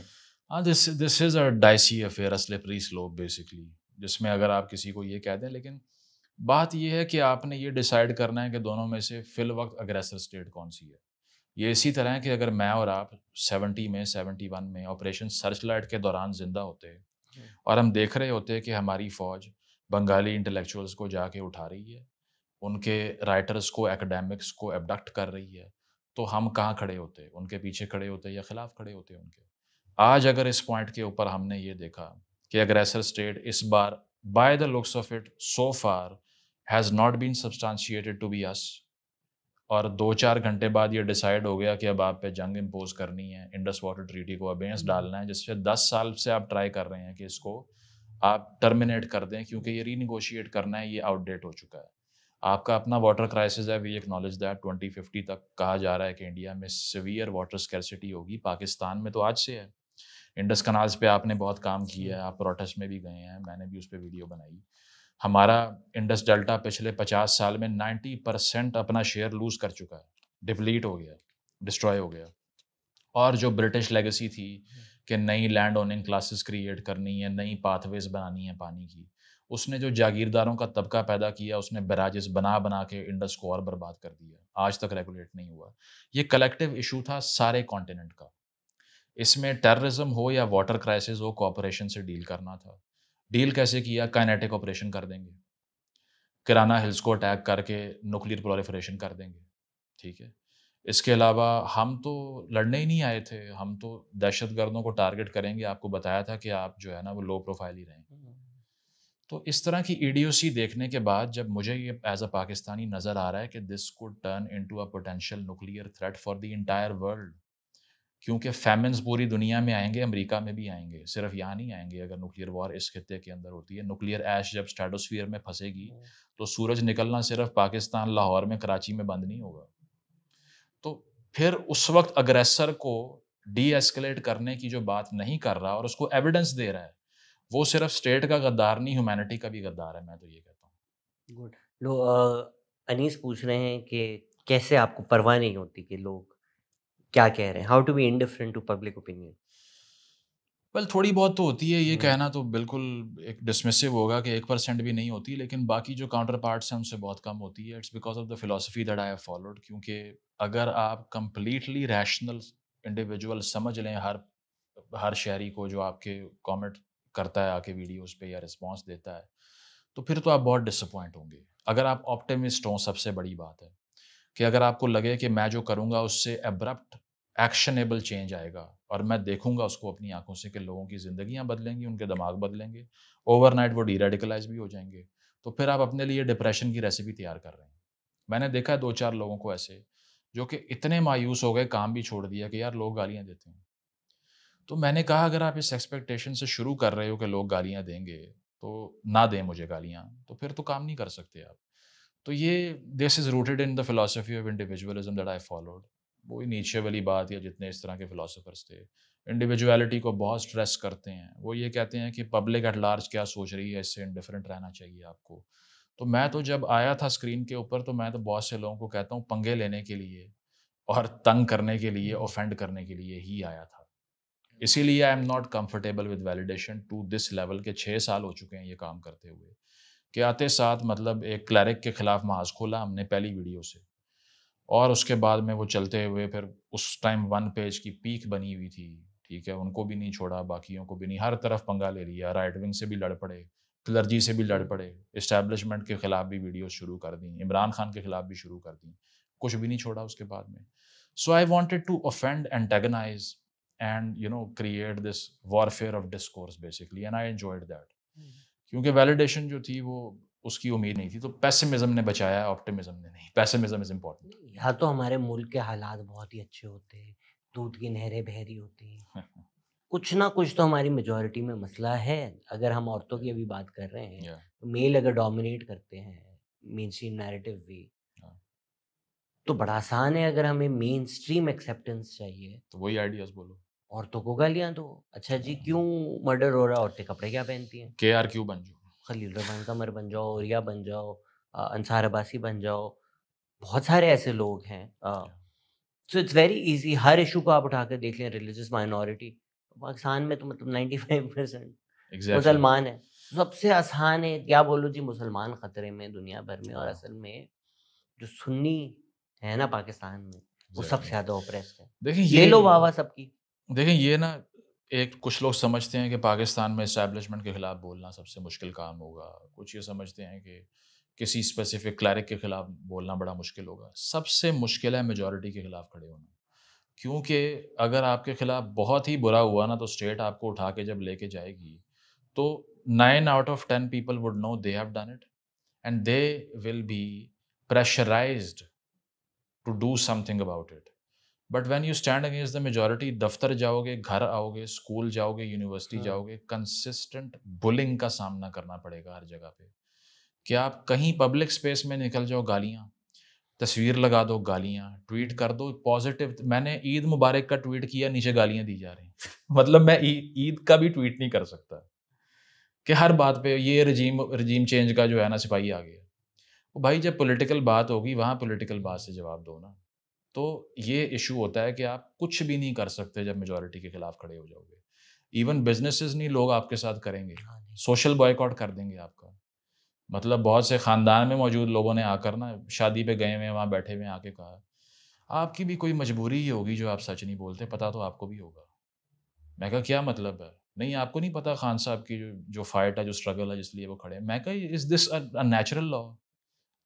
ہاں, دس is a ڈائسی affair, slippery slope basically, جس میں اگر آپ کسی کو یہ کہہ دیں, لیکن بات یہ ہے کہ آپ نے یہ ڈیسائیڈ کرنا ہے کہ دونوں میں سے فی الوقت اگریسر اسٹیٹ کون سی ہے. یہ اسی طرح ہے کہ اگر میں اور آپ 71 میں آپریشن سرچ لائٹ کے دوران زندہ ہوتے اور ہم دیکھ رہے ہوتے کہ ہماری فوج بنگالی انٹلیکچوئلس کو جا کے اٹھا رہی ہے, ان کے رائٹرز کو, ایکڈیمکس کو ایبڈکٹ کر رہی ہے, تو ہم کہاں کھڑے ہوتے؟ ان کے پیچھے کھڑے ہوتے یا خلاف کھڑے ہوتے ان کے؟ آج اگر اس پوائنٹ کے اوپر ہم نے یہ دیکھا کہ اگریسر اسٹیٹ اس بار by the looks of it so far has not been substantiated to be us, اور 2-4 گھنٹے بعد یہ ڈیسائیڈ ہو گیا کہ اب آپ پہ جنگ امپوز کرنی ہے, انڈس واٹر ٹریٹی کو ابینس ڈالنا ہے, جس سے 10 سال سے آپ ٹرائی کر رہے ہیں کہ اس کو آپ ٹرمینیٹ کر دیں کیونکہ یہ ری نیگوشیٹ کرنا ہے, یہ آؤٹ ڈیٹ ہو چکا ہے. آپ کا اپنا واٹر کرائسس ہے, وی ایکنالج دیٹ. 2050 تک کہا جا رہا ہے کہ انڈیا میں سیویئر واٹر اسکیرسٹی ہوگی, پاکستان میں تو آج سے ہے. انڈس کنالز پہ آپ نے بہت کام کیا ہے, آپ پروٹیسٹ میں بھی گئے ہیں, میں نے بھی اس پہ ویڈیو بنائی. ہمارا انڈس ڈیلٹا پچھلے 50 سال میں 90% اپنا شیئر لوز کر چکا ہے, ڈپلیٹ ہو گیا, ڈسٹروائے ہو گیا. اور جو برٹش لیگسی تھی کہ نئی لینڈ اوننگ کلاسز کریٹ کرنی ہے, نئی پاتھ ویز بنانی ہے پانی کی, اس نے جو جاگیرداروں کا طبقہ پیدا کیا, اس نے براجز بنا بنا کے انڈس کو اور برباد کر دیا, آج تک ریگولیٹ نہیں ہوا. یہ کلیکٹیو ایشو تھا سارے کانٹیننٹ کا. اس میں ٹیررزم ہو یا واٹر کرائسس ہو, کوآپریشن سے ڈیل کرنا تھا. ڈیل کیسے کیا؟ کائنیٹک آپریشن کر دیں گے, کرانہ ہلز کو اٹیک کر کے نیوکلیر پرولیفریشن کر دیں گے, ٹھیک ہے. اس کے علاوہ ہم تو لڑنے ہی نہیں آئے تھے, ہم تو دہشت گردوں کو ٹارگٹ کریں گے. آپ کو بتایا تھا کہ آپ جو ہے نا وہ لو پروفائل ہی رہیں. تو اس طرح کی ایڈیوسی دیکھنے کے بعد جب مجھے یہ ایز اے پاکستانی نظر آ رہا ہے کہ this could turn into a potential nuclear threat for the entire world, کیونکہ فیمنز پوری دنیا میں آئیں گے, امریکہ میں بھی آئیں گے, صرف یہاں نہیں آئیں گے. اگر نیوکلیئر وار اس خطے کے اندر ہوتی ہے, نیوکلیئر ایش جب اسٹریٹوسفیئر میں پھنسے گی تو سورج نکلنا صرف پاکستان, لاہور میں, کراچی میں بند نہیں ہوگا. تو پھر اس وقت اگریسر کو ڈی ایسکلیٹ کرنے کی جو بات نہیں کر رہا اور اس کو ایویڈنس دے رہا ہے, وہ صرف اسٹیٹ کا غدار نہیں, ہیومینٹی کا بھی غدار ہے. میں تو یہ کہتا ہوں. گڈ. انیس پوچھ رہے ہیں کہ کیسے آپ کو پرواہ نہیں ہوتی کہ لوگ کیا کہہ رہے ہیں, how to be indifferent to public opinion. Well تھوڑی بہت تو ہوتی ہے, یہ کہنا تو بالکل ایک ڈسمسو ہوگا کہ 1% بھی نہیں ہوتی, لیکن باقی جو کاؤنٹر پارٹس ہیں ان سے بہت کم ہوتی ہے. It's because of the philosophy that I have followed. کیونکہ اگر آپ کمپلیٹلی ریشنل انڈیویجول سمجھ لیں ہر شہری کو جو آپ کے کامنٹ کرتا ہے آ کے ویڈیوز پہ یا رسپانس دیتا ہے, تو پھر تو آپ بہت ڈس اپوائنٹ ہوں گے. اگر آپ آپٹیمسٹ ہوں, سب سے بڑی بات ہے کہ اگر آپ کو لگے کہ میں جو کروں گا اس سے ابرپٹ ایکشنیبل چینج آئے گا, اور میں دیکھوں گا اس کو اپنی آنکھوں سے کہ لوگوں کی زندگیاں بدلیں گی, ان کے دماغ بدلیں گے, اوور نائٹ وہ ڈی ریڈیکلائز بھی ہو جائیں گے, تو پھر آپ اپنے لیے ڈپریشن کی ریسیپی تیار کر رہے ہیں. میں نے دیکھا ہے 2-4 لوگوں کو ایسے جو کہ اتنے مایوس ہو گئے, کام بھی چھوڑ دیا کہ یار لوگ گالیاں دیتے ہیں. تو میں نے کہا اگر آپ اس ایکسپیکٹیشن سے شروع کر رہے ہو کہ لوگ گالیاں دیں گے, تو نہ دیں مجھے گالیاں, تو پھر تو کام نہیں کر سکتے آپ. تو یہ this is rooted in the philosophy of individualism that I followed. وہی نیچے والی بات, یا جتنے اس طرح کے فلاسفرس تھے انڈیویجویلٹی کو بہت اسٹریس کرتے ہیں. وہ یہ کہتے ہیں کہ پبلک ایٹ لارج کیا سوچ رہی ہے, اس سے انڈیفرنٹ رہنا چاہیے آپ کو. تو میں تو جب آیا تھا اسکرین کے اوپر, تو میں تو بہت سے لوگوں کو کہتا ہوں پنگے لینے کے لیے اور تنگ کرنے کے لیے, اوفینڈ کرنے کے لیے ہی آیا تھا. اسی لیے I am not comfortable with validation to this level کے 6 سال ہو چکے ہیں یہ کام کرتے ہوئے, کہ آتے ساتھ مطلب ایک کلیرک کے خلاف محاذ کھولا ہم نے پہلی ویڈیو سے, اور اس کے بعد میں وہ چلتے ہوئے پھر اس ٹائم 1 پیج کی پیک بنی ہوئی تھی, ٹھیک ہے, ان کو بھی نہیں چھوڑا, باقیوں کو بھی نہیں, ہر طرف پنگا لے لیا, رائٹ ونگ سے بھی لڑ پڑے, کلرجی سے بھی لڑ پڑے, اسٹیبلشمنٹ کے خلاف بھی ویڈیوز شروع کر دیں, عمران خان کے خلاف بھی شروع کر دیں, کچھ بھی نہیں چھوڑا اس کے بعد میں. So I wanted to offend, antagonize and create this warfare of discourse basically, and I enjoyed that. کیونکہ ویلیڈیشن جو تھی وہ اس کی امید نہیں تھی. تو پیسمزم نے بچایا, آپٹیمزم نے نہیں. Pessimism is important. یا تو ہمارے ملک کے حالات بہت ہی اچھے ہوتے ہیں, دودھ کی نہریں بہہ رہی ہوتی ہیں, کچھ نہ کچھ تو ہماری میجورٹی میں مسئلہ ہے. اگر ہم عورتوں کی ابھی بات کر رہے ہیں, میل اگر ڈومینیٹ کرتے ہیں مین اسٹریم نیریٹو بھی, تو بڑا آسان ہے. اگر ہمیں مین اسٹریم ایکسیپٹنس چاہیے تو وہی آئیڈیاز بولو, عورتوں کو گالیاں دو. اچھا جی, کیوں مرڈر ہو رہا ہے, عورتیں کپڑے کیا پہنتی ہیں؟ KRQ بن جاؤ, خلیل الرحمن قمر بن جاؤ, اوریا بن جاؤ, انصار عباسی بن جاؤ, بہت سارے ایسے لوگ ہیں. So it's very easy. ہر ایشو کو آپ اٹھا کے دیکھ لیں, ریلیجس مائنورٹی پاکستان میں تو مطلب 95% مسلمان ہیں. سب سے آسان ہے, کیا بولو جی, مسلمان خطرے میں دنیا بھر میں, اور اصل میں جو سنی ہے نا پاکستان میں, وہ سب سے زیادہ اوپریسڈ ہے. دیکھیں لے لو واہ سب کی. دیکھیں یہ نا, ایک کچھ لوگ سمجھتے ہیں کہ پاکستان میں اسٹیبلشمنٹ کے خلاف بولنا سب سے مشکل کام ہوگا, کچھ یہ سمجھتے ہیں کہ کسی اسپیسیفک کلیرک کے خلاف بولنا بڑا مشکل ہوگا. سب سے مشکل ہے میجورٹی کے خلاف کھڑے ہونا, کیونکہ اگر آپ کے خلاف بہت ہی برا ہوا نا, تو اسٹیٹ آپ کو اٹھا کے جب لے کے جائے گی, تو 9 out of 10 people would know they have done it, and they will be pressurized to do something about it. But when you stand against the majority, دفتر جاؤ گے, گھر آؤ گے, اسکول جاؤ گے, یونیورسٹی جاؤ گے, کنسسٹنٹ بلنگ کا سامنا کرنا پڑے گا ہر جگہ پہ. کہ آپ کہیں پبلک اسپیس میں نکل جاؤ گالیاں, تصویر لگا دو گالیاں، ٹویٹ کر دو پازیٹیو. میں نے عید مبارک کا ٹویٹ کیا، نیچے گالیاں دی جا رہی ہیں. مطلب میں عید کا بھی ٹویٹ نہیں کر سکتا کہ ہر بات پہ یہ رجیم چینج کا جو ہے نا سپاہی آ گیا. بھائی جب پولیٹیکل بات ہوگی وہاں پولیٹیکل بات سے جواب دو نا. تو یہ ایشو ہوتا ہے کہ آپ کچھ بھی نہیں کر سکتے جب میجورٹی کے خلاف کھڑے ہو جاؤ گے. ایون بزنسز نہیں لوگ آپ کے ساتھ کریں گے، سوشل بائیکاٹ کر دیں گے آپ کا. مطلب بہت سے خاندان میں موجود لوگوں نے آ کر نا شادی پہ گئے ہوئے وہاں بیٹھے ہوئے آ کے کہا آپ کی بھی کوئی مجبوری ہی ہوگی جو آپ سچ نہیں بولتے، پتہ تو آپ کو بھی ہوگا. میں کہا کیا مطلب ہے؟ نہیں آپ کو نہیں پتا خان صاحب کی جو فائٹ ہے، جو اسٹرگل ہے جس لیے وہ کھڑے ہیں. میں کہا is this a natural law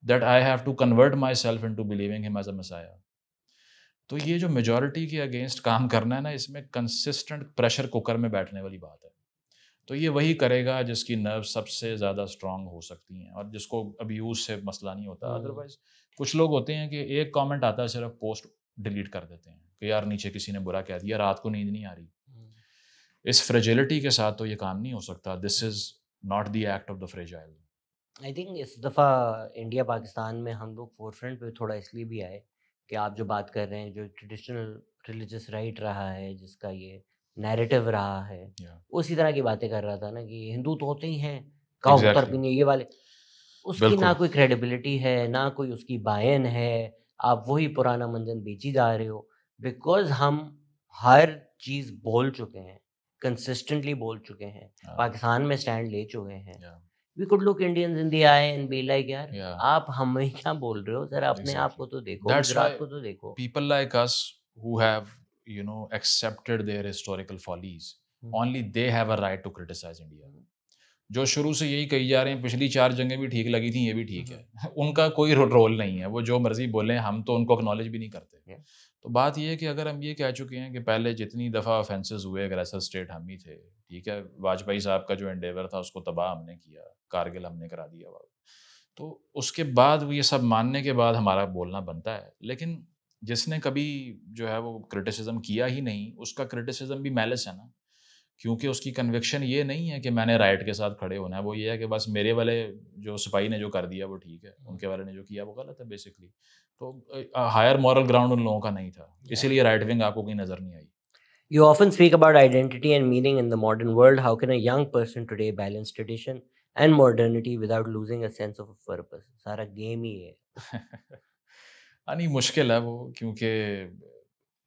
that I have to convert myself into believing him as a messiah. تو یہ جو میجورٹی کے اگینسٹ کام کرنا ہے نا، اس میں کنسسٹنٹ پریشر کوکر میں بیٹھنے والی بات ہے. تو یہ وہی کرے گا جس کی نرو سب سے زیادہ اسٹرانگ ہو سکتی ہیں اور جس کو ابیوز سے مسئلہ نہیں ہوتا. ادروائز کچھ لوگ ہوتے ہیں کہ ایک کامنٹ آتا ہے صرف پوسٹ ڈیلیٹ کر دیتے ہیں کہ یار نیچے کسی نے برا کہہ دیا، رات کو نیند نہیں آ رہی. اس فریجیلٹی کے ساتھ تو یہ کام نہیں ہو سکتا. This is not the act of the fragile. I think اس دفعہ انڈیا پاکستان میں ہم لوگ فور فرنٹ پہ تھوڑا اس لیے بھی آئے کہ آپ جو بات کر رہے ہیں، جو ٹریڈیشنل ریلیجس رائٹ رہا ہے، جس کا یہ نیریٹو رہا ہے، اسی طرح کی باتیں کر رہا تھا نا کہ ہندو تو ہوتے ہی ہیں، کہاں اتر بھی نہیں یہ والے. اس کی نہ کوئی کریڈیبلٹی ہے، نہ کوئی اس کی بائن ہے. آپ وہی پرانا منجن بیچی جا رہے ہو. بیکاز ہم ہر چیز بول چکے ہیں، کنسسٹنٹلی بول چکے ہیں، پاکستان میں اسٹینڈ لے چکے ہیں. We could look Indians in the eye and be like, یار آپ ہمیں کیا بول رہے ہو، ذرا اپنے آپ کو تو دیکھو، گجرات کو تو دیکھو. People like us who have accepted their historical follies, only they have a right to criticize India. جو شروع سے یہی کہی جا رہے ہیں پچھلی 4 جنگیں بھی ٹھیک لگی تھیں، یہ بھی ٹھیک ہے، ان کا کوئی رول نہیں ہے، وہ جو مرضی بولیں، ہم تو ان کو اکنالج بھی نہیں کرتے. تو بات یہ ہے کہ اگر ہم یہ کہہ چکے ہیں کہ پہلے جتنی دفعہ آفینسز ہوئے اگریسر اسٹیٹ ہم ہی تھے، ٹھیک ہے، واجپئی صاحب کا جو انڈیور تھا اس کو تباہ ہم نے کیا، کارگل ہم نے کرا دیا، تو اس کے بعد یہ سب ماننے کے بعد ہمارا بولنا بنتا ہے. لیکن جس نے کبھی جو ہے وہ کرٹیسزم کیا ہی نہیں، اس کا کرٹیسزم بھی میلس ہے نا، کیونکہ اس کی کنوکشن یہ نہیں ہے کہ میں نے رائٹ کے ساتھ کھڑے ہونا ہے. وہ یہ ہے کہ بس میرے والے جو سپاہی نے جو کر دیا وہ ٹھیک ہے، ان کے والے نے جو کیا وہ غلط ہے بیسکلی. تو ہائر مورل گراؤنڈ ان لوگوں کا نہیں تھا، اسی لیے رائٹ ونگ آپ کو کہیں نظر نہیں آئی. You often speak about identity and meaning in the modern world. How can a young person today balance tradition and modernity without losing a sense of purpose? سارا گیم ہی ہے. نہیں مشکل ہے وہ، کیونکہ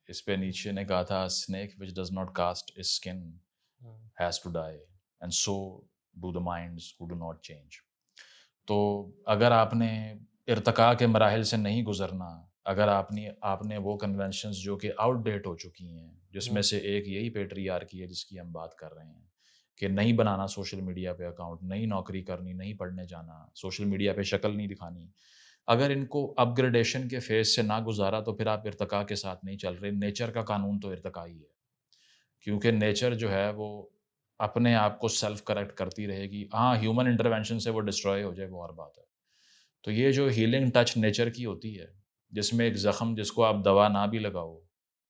اس پہ نیچے نے کہا تھا snake which does not cast its skin has to die and so do the minds who do not change. تو اگر آپ نے ارتقاء کے مراحل سے نہیں گزرنا، اگر آپ نے وہ کنونشنز جو کہ آؤٹ ڈیٹ ہو چکی ہیں، جس میں سے ایک یہی پیٹریارکی ہے جس کی ہم بات کر رہے ہیں کہ نہیں بنانا سوشل میڈیا پہ اکاؤنٹ، نہیں نوکری کرنی، نہیں پڑھنے جانا، سوشل میڈیا پہ شکل نہیں دکھانی، اگر ان کو اپ گریڈیشن کے فیز سے نہ گزارا تو پھر آپ ارتقاء کے ساتھ نہیں چل رہے. نیچر کا قانون تو ارتقاء ہی ہے، کیونکہ نیچر جو ہے وہ اپنے آپ کو سیلف کریکٹ کرتی رہے گی. ہاں ہیومن انٹروینشن سے وہ ڈسٹروائے ہو جائے وہ اور بات ہے. تو یہ جو ہیلنگ ٹچ نیچر کی ہوتی ہے، جس میں ایک زخم جس کو آپ دوا نہ بھی لگاؤ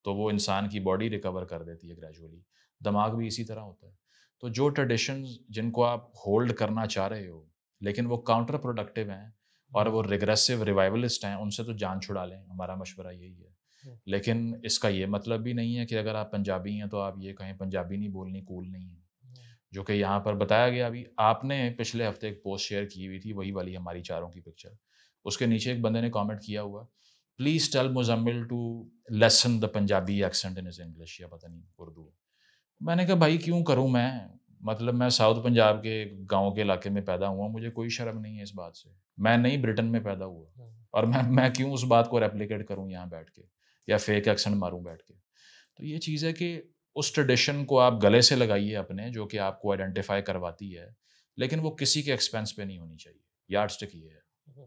تو وہ انسان کی باڈی ریکور کر دیتی ہے گریجولی. دماغ بھی اسی طرح ہوتا ہے. تو جو ٹریڈیشنز جن کو آپ ہولڈ کرنا چاہ رہے ہو لیکن وہ کاؤنٹر پروڈکٹیو ہیں اور وہ ریگریسو ریوائولسٹ ہیں، ان سے تو جان چھڑا لیں. ہمارا مشورہ یہی ہے. لیکن اس کا یہ مطلب بھی نہیں ہے کہ اگر آپ پنجابی ہیں تو آپ یہ کہیں پنجابی نہیں بولنی کول نہیں ہے، جو کہ یہاں پر بتایا گیا. ابھی آپ نے پچھلے ہفتے ایک پوسٹ شیئر کی ہوئی تھی، وہی والی ہماری چاروں کی پکچر، اس کے نیچے ایک بندے نے کامنٹ کیا ہوا please tell Muzammil to listen the Punjabi accent in his English یا پتہ نہیں اردو. میں نے کہا بھائی کیوں کروں میں، مطلب میں ساؤتھ پنجاب کے گاؤں کے علاقے میں پیدا ہوا، مجھے کوئی شرم نہیں ہے اس بات سے. میں نہیں برٹن میں پیدا ہوا اور میں کیوں اس بات کو ریپلیکیٹ کروں یہاں بیٹھ کے یا فیک ایکسنٹ ماروں بیٹھ کے. تو یہ چیز ہے کہ اس ٹریڈیشن کو آپ گلے سے لگائیے اپنے، جو کہ آپ کو آئیڈینٹیفائی کرواتی ہے، لیکن وہ کسی کے ایکسپینس پہ نہیں ہونی چاہیے. یارڈ اسٹک یہ ہے.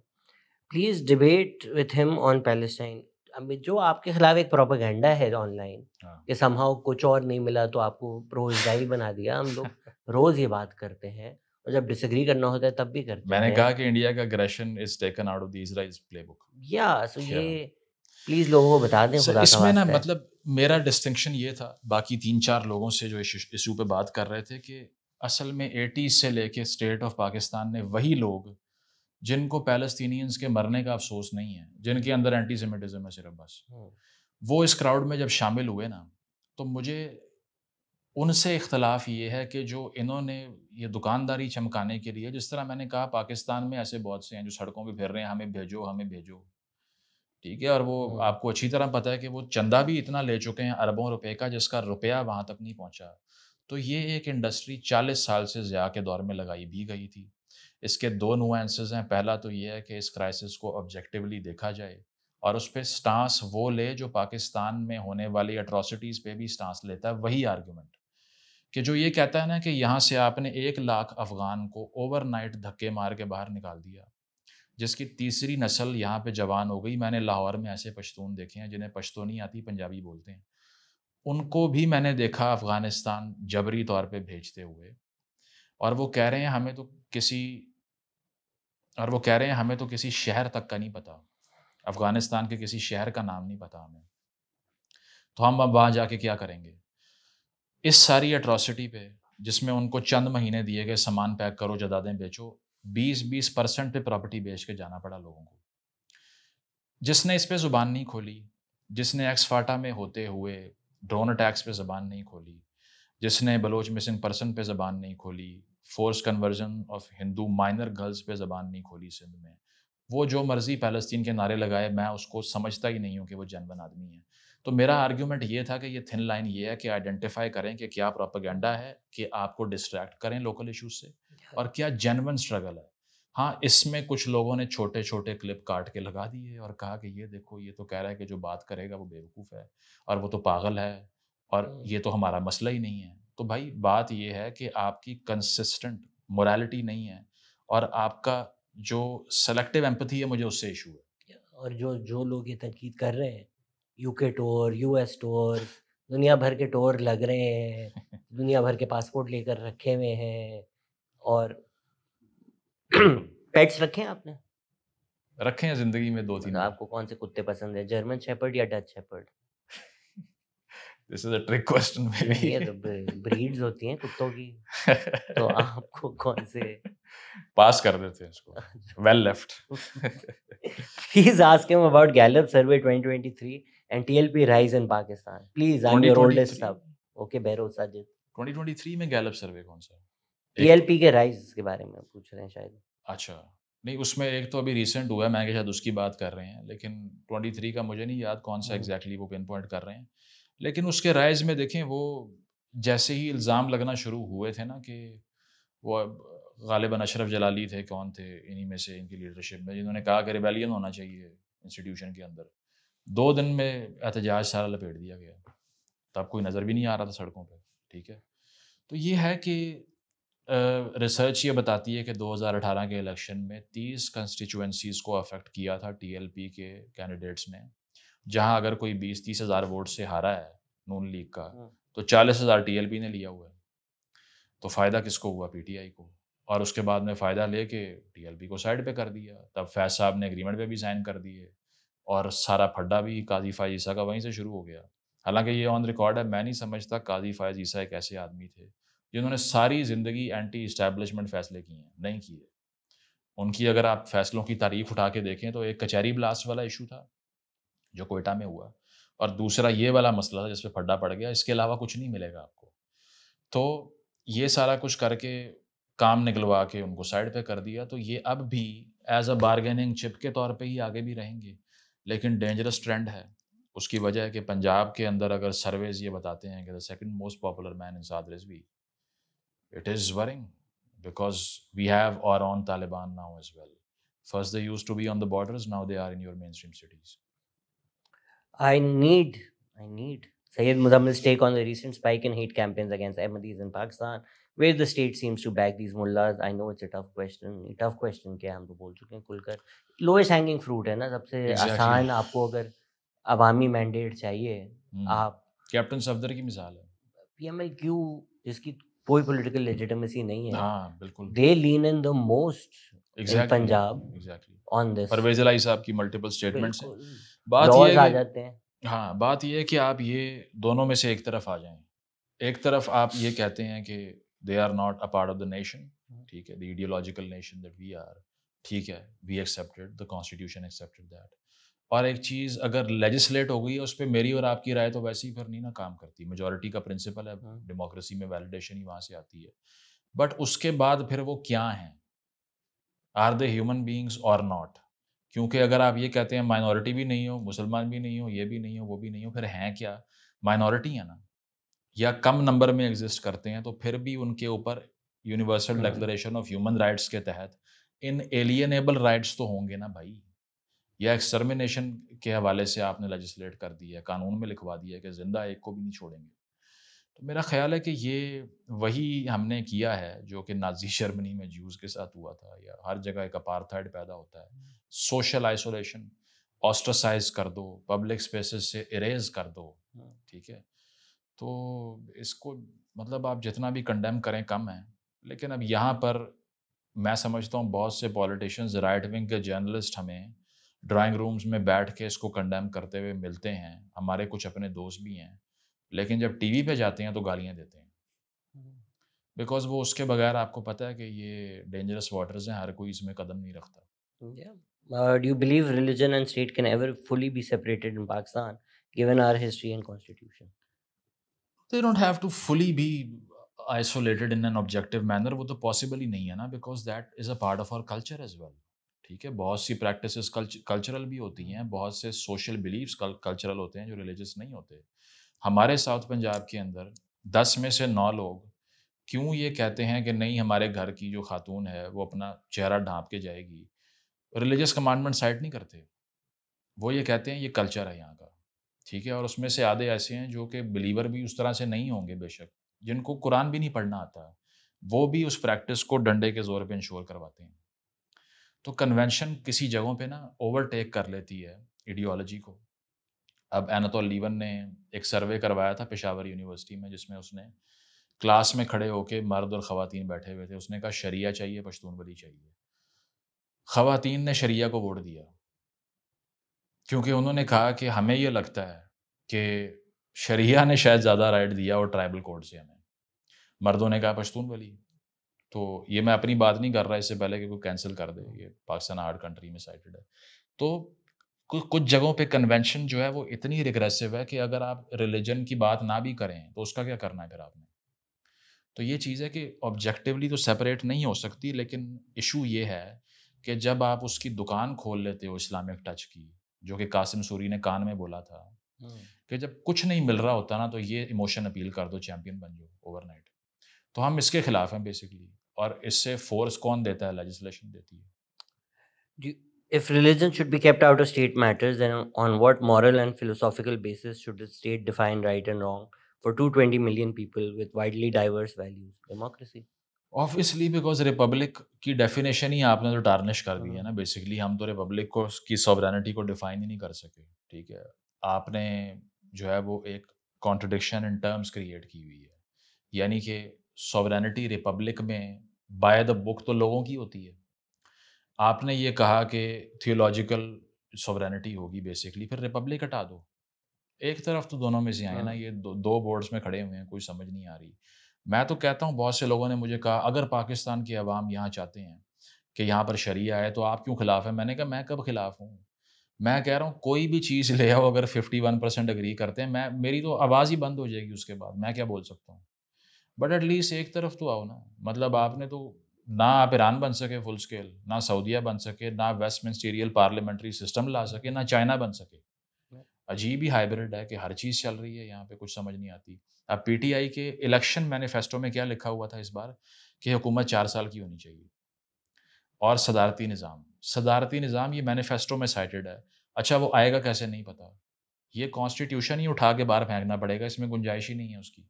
Please debate with him on Palestine. جو آپ کے خلاف ایک پروپیگنڈا ہے آن لائن کہ سمہاؤ کچھ اور نہیں ملا تو آپ کو پرو اسرائیل بنا دیا. ہم لوگ روز یہ بات کرتے ہیں اور جب ڈس ایگری کرنا ہوتا ہے تب بھی کرتے ہیں. میں نے کہا کہ انڈیا کا aggression is taken out of the Israel's playbook. So یہ پلیز لوگوں کو بتا دیں خدا کا واسطہ. اس میں نا مطلب میرا ڈسٹنکشن یہ تھا باقی 3-4 لوگوں سے جو ایشو پہ بات کر رہے تھے کہ اصل میں 80s سے لے کے اسٹیٹ آف پاکستان نے وہی لوگ جن کو پیلسطینینز کے مرنے کا افسوس نہیں ہے, جن کے اندر اینٹی سیمیٹزم ہے صرف بس, وہ اس کراؤڈ میں جب شامل ہوئے نا, تو مجھے ان سے اختلاف یہ ہے کہ جو انہوں نے یہ دکانداری چمکانے کے لیے, جس طرح میں نے کہا پاکستان میں ایسے بہت سے ہیں جو سڑکوں پہ پھر رہے ہیں, ہمیں بھیجو ہمیں بھیجو, ٹھیک ہے, اور وہ آپ کو اچھی طرح پتہ ہے کہ وہ چندہ بھی اتنا لے چکے ہیں اربوں روپے کا, جس کا روپیہ وہاں تک نہیں پہنچا. تو یہ ایک انڈسٹری 40 سال سے ضیاء کے دور میں لگائی بھی گئی تھی. اس کے دو نوانسز ہیں. پہلا تو یہ ہے کہ اس کرائسس کو آبجیکٹیولی دیکھا جائے اور اس پہ سٹانس وہ لے جو پاکستان میں ہونے والی اٹراسٹیز پہ بھی سٹانس لیتا ہے. وہی آرگومنٹ کہ جو یہ کہتا ہے نا کہ یہاں سے آپ نے 1,00,000 افغان کو اوور نائٹ دھکے مار کے باہر نکال دیا, جس کی تیسری نسل یہاں پہ جوان ہو گئی. میں نے لاہور میں ایسے پشتون دیکھے ہیں جنہیں پشتو نہیں آتی, پنجابی بولتے ہیں, ان کو بھی میں نے دیکھا افغانستان جبری طور پہ بھیجتے ہوئے, اور وہ کہہ رہے ہیں ہمیں تو کسی شہر تک کا نہیں پتا, افغانستان کے کسی شہر کا نام نہیں پتا ہمیں, تو ہم اب وہاں جا کے کیا کریں گے. اس ساری اٹراسٹی پہ جس میں ان کو چند مہینے دیے گئے, سامان پیک کرو جدادیں بیچو, 20% پہ پراپرٹی بیچ کے جانا پڑا لوگوں کو. جس نے اس پہ زبان نہیں کھولی, جس نے ایکس فاٹا میں ہوتے ہوئے ڈرون اٹیکس پہ زبان نہیں کھولی, جس نے بلوچ مسنگ پرسن پہ زبان نہیں کھولی, force conversion of Hindu minor girls پہ زبان نہیں کھولی سندھ میں, وہ جو مرضی فلسطین کے نعرے لگائے, میں اس کو سمجھتا ہی نہیں ہوں کہ وہ جنون آدمی ہے. تو میرا آرگیومنٹ یہ تھا کہ یہ تھن لائن یہ ہے کہ آئیڈینٹیفائی کریں کہ کیا پروپیگنڈا ہے کہ آپ کو ڈسٹریکٹ کریں لوکل ایشوز سے, اور کیا جینون اسٹرگل ہے. ہاں, اس میں کچھ لوگوں نے چھوٹے چھوٹے کلپ کاٹ کے لگا دیے اور کہا کہ یہ دیکھو, یہ تو کہہ رہا ہے کہ جو بات کرے گا وہ بیوقوف ہے, اور وہ تو پاگل ہے, اور یہ تو ہمارا مسئلہ ہی نہیں ہے. تو بھائی بات یہ ہے کہ آپ کی کنسسٹنٹ مورالٹی نہیں ہے, اور آپ کا جو سلیکٹیو ایمپتھی ہے, مجھے اس سے ایشو ہے. اور جو لوگ یہ تنقید کر رہے ہیں, یو کے ٹور, یو ایس ٹور, دنیا بھر کے ٹور لگ رہے ہیں, دنیا بھر کے پاسپورٹ لے کر رکھے ہوئے ہیں, اور پیٹس رکھے ہیں آپ نے؟ رکھے ہیں زندگی میں 2-3. آپ کو کون سے کتے پسند ہیں, جرمن شیپرڈ یا Dutch Shepard? This is a trick question maybe. یہ تو بریڈز ہوتی ہیں کتوں کی, تو آپ کو کون سے پاس کر دیتے ہیں اس کو, well left. Please ask him about Gallup survey 2023 and TLP rise in Pakistan. Please, I'm your oldest sub. Okay, Behrouz Sajid. 2023 میں گیلپ سروے کون سا؟ TLP کے رائز کے بارے میں پوچھ رہے ہیں شاید. اچھا, نہیں اس میں ایک تو ابھی ریسنٹ ہوا ہے, میں کہ شاید اس کی بات کر رہے ہیں, لیکن 23 کا مجھے نہیں یاد کون سا ایگزیکٹلی وہ پن پوائنٹ کر رہے ہیں. لیکن اس کے رائز میں دیکھیں, وہ جیسے ہی الزام لگنا شروع ہوئے تھے نا کہ وہ غالباً اشرف جلالی تھے, کون تھے انہی میں سے, ان کی لیڈرشپ میں, جنہوں نے کہا کہ ریبیلین ہونا چاہیے انسٹیٹیوشن کے اندر, 2 دن میں احتجاج سارا لپیٹ دیا گیا, تب کوئی نظر بھی نہیں آ رہا تھا سڑکوں پہ. ٹھیک ہے, تو یہ ہے کہ ریسرچ یہ بتاتی ہے کہ 2018 کے الیکشن میں 30 کنسٹیچوئنسیز کو افیکٹ کیا تھا ٹی ایل پی کے کینڈیڈیٹس نے, جہاں اگر کوئی 20-30 ہزار ووٹ سے ہارا ہے نون لیگ کا, تو 40,000 ٹی ایل پی نے لیا ہوا ہے. تو فائدہ کس کو ہوا؟ پی ٹی آئی کو. اور اس کے بعد میں فائدہ لے کے ٹی ایل پی کو سائڈ پہ کر دیا. تب فیض صاحب نے اگریمنٹ پہ بھی سائن کر دیے, اور سارا پھڈا بھی قاضی فائز عیسیٰ کا وہیں سے شروع ہو گیا. حالانکہ یہ آن ریکارڈ ہے, میں نہیں سمجھتا قاضی فائز عیسیٰ ایک ایسے آدمی تھے جنہوں نے ساری زندگی اینٹی اسٹیبلشمنٹ فیصلے کیے ہیں, نہیں کیے. ان کی اگر آپ فیصلوں کی تعریف اٹھا کے دیکھیں تو ایک کچہری بلاسٹ والا ایشو تھا جو کوئٹہ میں ہوا, اور دوسرا یہ والا مسئلہ تھا جس پہ پھڈا پڑ گیا. اس کے علاوہ کچھ نہیں ملے گا آپ کو. تو یہ سارا کچھ کر کے کام نکلوا کے ان کو سائڈ پہ کر دیا. تو یہ اب بھی ایز اے بارگیننگ چپ کے طور پہ ہی آگے بھی رہیں گے, لیکن ڈینجرس ٹرینڈ ہے. اس کی وجہ ہے کہ پنجاب کے اندر اگر سرویز یہ بتاتے ہیں کہ the second most popular man in Saad Rizvi, it is worrying because we have our own Taliban now as well. First they used to be on the borders, now they are in your mainstream cities. I need Syed Muzammel's take on the recent spike in hate campaigns against Ahmadis in Pakistan, where the state seems to back these mullahs. I know it's a tough question کیا ہم تو بول چکے ہیں کھل کر. lowest hanging fruit ہے نا, سب سے آسان. آپ کو اگر عوامی مینڈیٹ چاہیے, آپ کیپٹن صفدر کی مثال ہے, پی ایم ایل کیو جس کی کوئی پولیٹیکل لیجیٹمیسی نہیں ہے, ہاں بالکل, they lean in the most in Punjab on this. Pervez الہی صاحب کی ملٹیپل سٹیٹمنٹس ہیں. بات یہ آ جاتے ہیں. ہاں, بات یہ ہے کہ آپ یہ دونوں میں سے ایک طرف آ جائیں. ایک طرف آپ یہ کہتے ہیں کہ they are not a part of the nation, ٹھیک ہے, the ideological nation that we are, ٹھیک ہے, we accepted, the constitution accepted that. اور ایک چیز اگر لیجسلیٹ ہو گئی ہے اس پہ میری اور آپ کی رائے تو ویسے ہی پھر نہیں نا کام کرتی. میجورٹی کا پرنسپل ہے ڈیموکریسی میں, ویلیڈیشن ہی وہاں سے آتی ہے. بٹ اس کے بعد پھر وہ کیا ہیں, آر دے ہیومن بینگس اور ناٹ. کیونکہ اگر آپ یہ کہتے ہیں مائنورٹی بھی نہیں ہو, مسلمان بھی نہیں ہو, یہ بھی نہیں ہو, وہ بھی نہیں ہو, پھر ہیں کیا؟ مائنورٹی ہیں نا, یا کم نمبر میں ایگزسٹ کرتے ہیں, تو پھر بھی ان کے اوپر universal declaration of human rights کے تحت ان ایلینیبل رائٹس تو ہوں گے نا بھائی. یا ایکسٹرمنیشن کے حوالے سے آپ نے لیجسلیٹ کر دیا ہے, قانون میں لکھوا دیا ہے کہ زندہ ایک کو بھی نہیں چھوڑیں گے. تو میرا خیال ہے کہ یہ وہی ہم نے کیا ہے جو کہ نازی جرمنی میں جیوز کے ساتھ ہوا تھا, یا ہر جگہ ایک اپارتھائڈ پیدا ہوتا ہے. سوشل آئسولیشن, آسٹرسائز کر دو, پبلک اسپیسز سے اریز کر دو, ٹھیک ہے. تو اس کو مطلب آپ جتنا بھی کنڈیم کریں کم ہے. لیکن اب یہاں پر میں سمجھتا ہوں بہت سے پولیٹیشینز, رائٹ ونگ کے جرنلسٹ ہمیں ڈرائنگ رومز میں بیٹھ کے اس کو کنڈیم کرتے ہوئے ملتے ہیں. ہمارے کچھ اپنے دوست بھی ہیں, لیکن جب ٹی وی پہ جاتے ہیں تو گالیاں دیتے ہیں, بیکاز وہ اس کے بغیر آپ کو پتہ ہے کہ یہ ڈینجرس واٹرز ہیں, ہر کوئی اس میں قدم نہیں رکھتا. Yeah. Do you believe religion and state can ever fully be separated in Pakistan, given our history and constitution? They don't have to fully be isolated in an objective manner. وہ تو possible ہی نہیں ہے نا, because that is a part of our culture as well. ٹھیک ہے, بہت سی practices cultural بھی ہوتی ہیں, بہت سے سوشل بلیفس کلچرل ہوتے ہیں جو ریلیجس نہیں ہوتے. ہمارے ساؤتھ پنجاب کے اندر 10 میں سے 9 لوگ کیوں یہ کہتے ہیں کہ نہیں ہمارے گھر کی جو خاتون ہے وہ اپنا چہرہ ڈھانپ کے جائے گی, ریلیجس کمانڈمنٹ سائٹ نہیں کرتے. وہ یہ کہتے ہیں یہ کلچر ہے یہاں کا, ٹھیک ہے. اور اس میں سے آدھے ایسے ہیں جو کہ بلیور بھی اس طرح سے نہیں ہوں گے بے شک, جن کو قرآن بھی نہیں پڑھنا آتا, وہ بھی اس پریکٹس کو ڈنڈے کے زور پہ انشور کرواتے ہیں. تو کنونشن کسی جگہوں پہ نا اوور ٹیک کر لیتی ہے ایڈیالوجی کو. اب ایناتول لیون نے ایک سروے کروایا تھا پشاور یونیورسٹی میں, جس میں اس نے کلاس میں کھڑے ہو کے مرد اور خواتین بیٹھے ہوئے تھے, اس نے کہا شریعہ چاہیے, پشتون ولی چاہیے. خواتین نے شریعہ کو ووٹ دیا, کیونکہ انہوں نے کہا کہ ہمیں یہ لگتا ہے کہ شریعہ نے شاید زیادہ رائٹ دیا اور ٹرائبل کوڈ سے ہمیں. مردوں نے کہا پشتون ولی. تو یہ میں اپنی بات نہیں کر رہا اس سے پہلے کہ کوئی کینسل کر دے, یہ پاکستان ہارڈ کنٹری میں سائٹڈ ہے. تو کچھ جگہوں پہ کنونشن جو ہے وہ اتنی ریگریسو ہے کہ اگر آپ ریلیجن کی بات نہ بھی کریں تو اس کا کیا کرنا ہے پھر آپ نے. تو یہ چیز ہے کہ آبجیکٹیولی تو سیپریٹ نہیں ہو سکتی, لیکن ایشو یہ ہے کہ جب آپ اس کی دکان کھول لیتے ہو اسلامک ٹچ کی, جو کہ قاسم سوری نے کان میں بولا تھا کہ جب کچھ نہیں مل رہا ہوتا نا تو یہ ایموشن اپیل کر دو, چیمپئن بن جاؤ اوور نائٹ. تو ہم اس کے خلاف ہیں بیسکلی, اور اس سے فورس کون دیتا ہے؟ لیجسلیشن دیتی ہے. If religion should be kept out of state matters, then on what moral and philosophical basis should the state define right and wrong for 220 million people with widely diverse values? Democracy. Obviously because republic کی definition ہی آپ نے تو tarnish کر دی ہے نا. Basically ہم تو republic کو کی سوورینٹی کو ڈیفائن ہی نہیں کر سکے. ٹھیک ہے, آپ نے جو ہے وہ ایک کانٹرڈکشن ان ٹرمز کریٹ کی ہوئی ہے. یعنی کہ سوورینٹی ریپبلک میں بائی دا بک تو لوگوں کی ہوتی ہے. آپ نے یہ کہا کہ تھیولوجیکل سوورینٹی ہوگی بیسکلی, پھر ریپبلک ہٹا دو. ایک طرف تو دونوں میں سے آئے نا, یہ دو بورڈز میں کھڑے ہوئے ہیں, کوئی سمجھ نہیں آ رہی. میں تو کہتا ہوں بہت سے لوگوں نے مجھے کہا اگر پاکستان کے عوام یہاں چاہتے ہیں کہ یہاں پر شریعہ ہے تو آپ کیوں خلاف ہیں. میں نے کہا میں کب خلاف ہوں, میں کہہ رہا ہوں کوئی بھی چیز لے آؤ, اگر 51% اگری کرتے ہیں, میری تو آواز ہی بند ہو جائے گی اس کے بعد, میں کیا بول سکتا ہوں. بٹ ایٹ لیسٹ ایک طرف تو آؤ نا. مطلب آپ نے تو نہ آپ ایران بن سکے فل اسکیل, نہ سعودیہ بن سکے, نہ ویسٹ منسٹیریل پارلیمنٹری سسٹم لا سکے, نہ چائنا بن سکے. عجیب ہی ہائبرڈ ہے کہ ہر چیز چل رہی ہے یہاں پہ, کچھ سمجھ نہیں آتی. اب پی ٹی آئی کے الیکشن مینیفیسٹو میں کیا لکھا ہوا تھا اس بار کہ حکومت 4 سال کی ہونی چاہیے, اور صدارتی نظام یہ مینیفیسٹو میں سائٹڈ ہے. اچھا وہ آئے گا کیسے نہیں پتا, یہ کانسٹیٹیوشن ہی اٹھا کے باہر پھینکنا پڑے گا, اس میں گنجائش ہی نہیں ہے اس کی.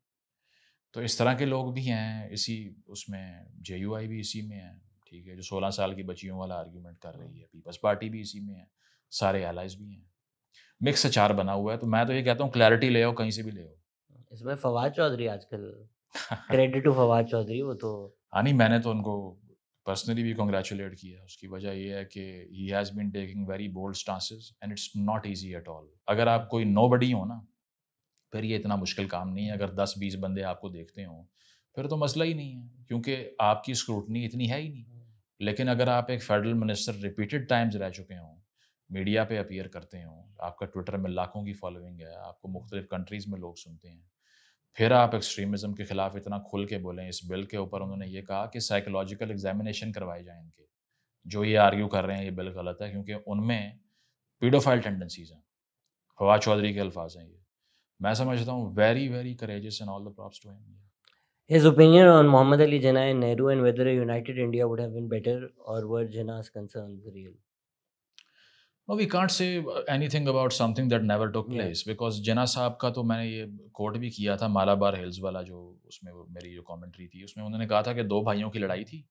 تو اس طرح کے لوگ بھی ہیں اسی اس میں, جے یو آئی بھی اسی میں ہے, ٹھیک ہے, جو 16 سال کی بچیوں والا آرگیومنٹ کر رہی ہے. پیپلز پارٹی بھی اسی میں ہے, سارے الائز بھی ہیں, مکس اچار بنا ہوا ہے. تو میں تو یہ کہتا ہوں کلیئرٹی لے آؤ, کہیں سے بھی لے آؤ. اس میں فواد چودھری آج کل, کریڈٹ ٹو فواد چودھری, وہ تو ہاں نہیں, میں نے تو ان کو پرسنلی بھی کنگریچولیٹ کیا. اس کی وجہ یہ ہے کہ he has been taking very bold stances and it's not easy at all. اگر آپ کوئی نو بڈی ہو نا, پھر یہ اتنا مشکل کام نہیں ہے. اگر 10-20 بندے آپ کو دیکھتے ہوں پھر تو مسئلہ ہی نہیں ہے, کیونکہ آپ کی اسکروٹنی اتنی ہے ہی نہیں. لیکن اگر آپ ایک فیڈرل منسٹر ریپیٹڈ ٹائمز رہ چکے ہوں، میڈیا پہ اپیئر کرتے ہوں، آپ کا ٹویٹر میں لاکھوں کی فالوئنگ ہے، آپ کو مختلف کنٹریز میں لوگ سنتے ہیں، پھر آپ ایکسٹریمزم کے خلاف اتنا کھل کے بولیں. اس بل کے اوپر انہوں نے یہ کہا کہ سائیکولوجیکل ایگزامینیشن کروائے جائیں ان کے جو یہ آرگیو کر رہے ہیں یہ بل غلط ہے کیونکہ ان میں پیڈوفائل ٹینڈنسیز ہیں. فواد چودھری کے الفاظ ہیں یہ. میں سمجھتا ہوں very very courageous and all the props to him. His opinion on Muhammad Ali Jinnah and Nehru and whether a united India would have been better, or were Jinnah's concerns real? No, we can't say anything about something that never took Yeah. place because جنا صاحب کا تو میں نے یہ کوٹ بھی کیا تھا مالابار ہلز والا جو اس میں میری جو کامنٹری تھی اس میں انہوں نے کہا تھا کہ دو بھائیوں کی لڑائی تھی.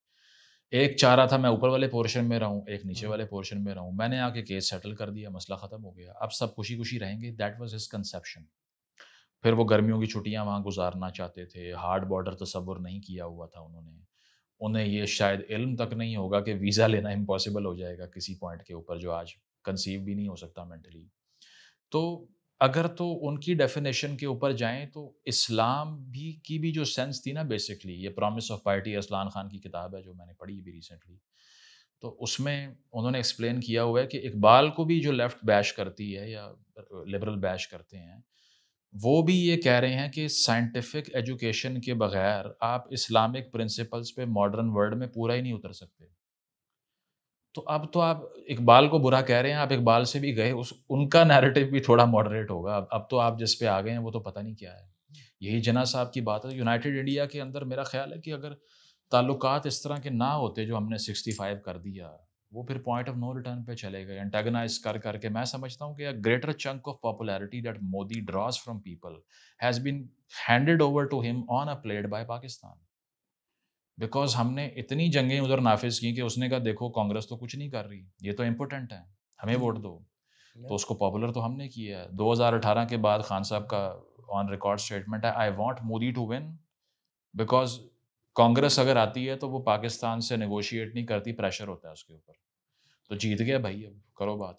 ایک چاہ رہا تھا میں اوپر والے پورشن میں رہوں ایک نیچے والے پورشن میں رہوں. میں نے آ کے کیس سیٹل کر دیا مسئلہ ختم ہو گیا اب سب خوشی خوشی رہیں گے. That was his conception. پھر وہ گرمیوں کی چھٹیاں وہاں گزارنا چاہتے تھے. ہارڈ بارڈر تصور نہیں کیا ہوا تھا انہوں نے. انہیں یہ شاید علم تک نہیں ہوگا کہ ویزا لینا امپاسبل ہو جائے گا کسی پوائنٹ کے اوپر جو آج کنسیو بھی نہیں ہو سکتا مینٹلی. تو اگر تو ان کی ڈیفینیشن کے اوپر جائیں تو اسلام بھی کی بھی جو سینس تھی نا بیسکلی یہ پرومس آف پائٹی اسلان خان کی کتاب ہے جو میں نے پڑھی بھی ریسنٹلی. تو اس میں انہوں نے ایکسپلین کیا ہوا ہے کہ اقبال کو بھی جو لیفٹ بیش کرتی ہے یا لبرل بیش کرتے ہیں وہ بھی یہ کہہ رہے ہیں کہ سائنٹیفک ایجوکیشن کے بغیر آپ اسلامک پرنسپلس پہ ماڈرن ورلڈ میں پورا ہی نہیں اتر سکتے. تو اب تو آپ اقبال کو برا کہہ رہے ہیں آپ اقبال سے بھی گئے ان کا نیریٹو بھی تھوڑا ماڈریٹ ہوگا. اب تو آپ جس پہ آ گئے ہیں وہ تو پتہ نہیں کیا ہے. یہی جناح صاحب کی بات ہے. یونائٹڈ انڈیا کے اندر میرا خیال ہے کہ اگر تعلقات اس طرح کے نہ ہوتے جو ہم نے 65 کر دیا وہ پھر پوائنٹ آف نو ریٹرن پہ چلے گئے انٹیگنائز کر کے. میں سمجھتا ہوں کہ greater chunk of popularity that Modi draws from people has been handed over to him on a plate by Pakistan. Because ہم نے اتنی جنگیں ادھر نافذ کی کہ اس نے کہا دیکھو کانگریس تو کچھ نہیں کر رہی یہ تو امپورٹنٹ ہے ہمیں ووٹ دو. تو اس کو پاپولر تو ہم نے کیا ہے. 2018 کے بعد خان صاحب کا آن ریکارڈ اسٹیٹمنٹ ہے I want Modi to win because Congress اگر آتی ہے تو وہ پاکستان سے نیگوشیٹ نہیں کرتی پریشر ہوتا ہے اس کے اوپر. تو جیت گیا بھائی اب کرو بات.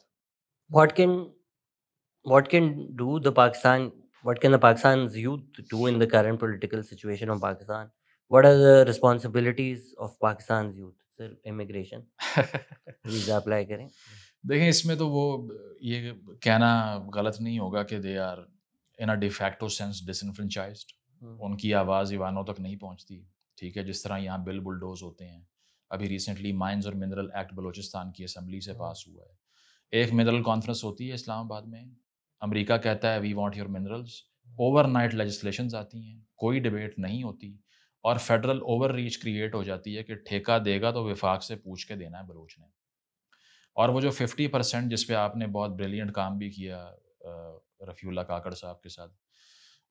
What can the Pakistan's youth do in the current political situation of Pakistan? What are the responsibilities of Pakistan's youth? Sir, immigration, visa apply کریں. دیکھیں اس میں تو وہ یہ کہنا غلط نہیں ہوگا کہ they are in a de facto sense disenfranchised. ان کی آواز ایوانوں تک نہیں پہنچتی. ٹھیک ہے جس طرح یہاں بل بلڈوز ہوتے ہیں. ابھی ریسنٹلی مائنز اور منرل ایکٹ بلوچستان کی اسمبلی سے پاس ہوا ہے. ایک منرل کانفرنس ہوتی ہے اسلام آباد میں. امریکہ کہتا ہے we want your minerals. Overnight legislations آتی ہیں کوئی ڈبیٹ نہیں ہوتی اور فیڈرل اوور ریچ کریٹ ہو جاتی ہے کہ ٹھیکہ دے گا تو وفاق سے پوچھ کے دینا ہے بلوچ نے. اور وہ جو 50% جس پہ آپ نے بہت بریلینٹ کام بھی کیا رفیع اللہ کاکڑ صاحب کے ساتھ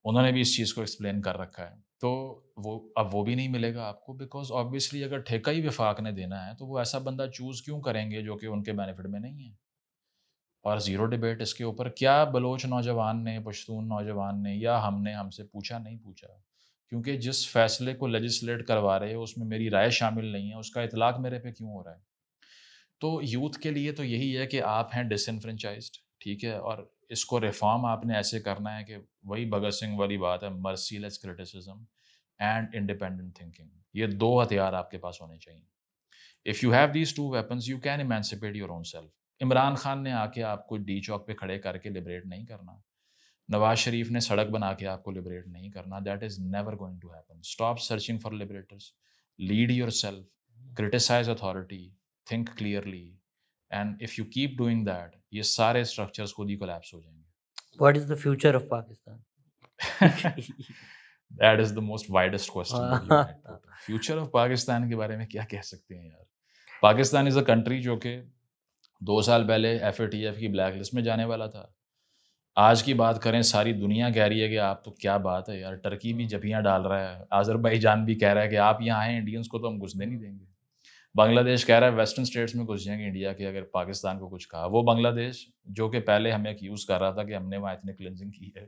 انہوں نے بھی اس چیز کو ایکسپلین کر رکھا ہے. تو وہ اب وہ بھی نہیں ملے گا آپ کو بیکاز آبویسلی اگر ٹھیکہ ہی وفاق نے دینا ہے تو وہ ایسا بندہ چوز کیوں کریں گے جو کہ ان کے بینیفٹ میں نہیں ہے. اور زیرو ڈبیٹ اس کے اوپر کیا بلوچ نوجوان نے پشتون نوجوان نے یا ہم سے پوچھا نہیں پوچھا کیونکہ جس فیصلے کو لیجسلیٹ کروا رہے اس میں میری رائے شامل نہیں ہے اس کا اطلاق میرے پہ کیوں ہو رہا ہے. تو یوتھ کے لیے تو یہی ہے کہ آپ ہیں ڈس انفرنچائزڈ. ٹھیک ہے اور اس کو ریفارم آپ نے ایسے کرنا ہے کہ وہی بھگت سنگھ والی بات ہے merciless criticism and independent thinking. یہ دو ہتھیار آپ کے پاس ہونے چاہیے. If you have these two weapons you can emancipate your own self. Imran Khan نے آ کے آپ کو ڈی چوک پہ کھڑے کر کے لبریٹ نہیں کرنا. نواز شریف نے سڑک بنا کے آپ کو لبریٹ نہیں کرنا. That is never going to happen. Stop searching for liberators. Lead your self. Criticise authority. Think clearly. And if you keep doing that یہ سارے اسٹرکچرز خود ہی کولیپس ہو جائیں گے. What is the future of Pakistan? That is the most widest question that you might put. Future of Pakistan کے بارے میں کیا کہہ سکتے ہیں یار. پاکستان از اے کنٹری جو کہ 2 سال پہلے FATF کی بلیک لسٹ میں جانے والا تھا. آج کی بات کریں ساری دنیا کہہ رہی ہے کہ آپ تو کیا بات ہے یار. ٹرکی بھی جبیاں ڈال رہا ہے. آذربائیجان بھی کہہ رہا ہے کہ آپ یہاں آئیں انڈینس کو تو ہم گھسنے نہیں دیں گے. بنگلہ دیش کہہ رہا ہے ویسٹرن اسٹیٹس میں گھس جائیں گے انڈیا کے اگر پاکستان کو کچھ کہا. وہ بنگلہ دیش جو کہ پہلے ہمیں ایکیوز کر رہا تھا کہ ہم نے وہاں اتنے کلینزنگ کی ہے.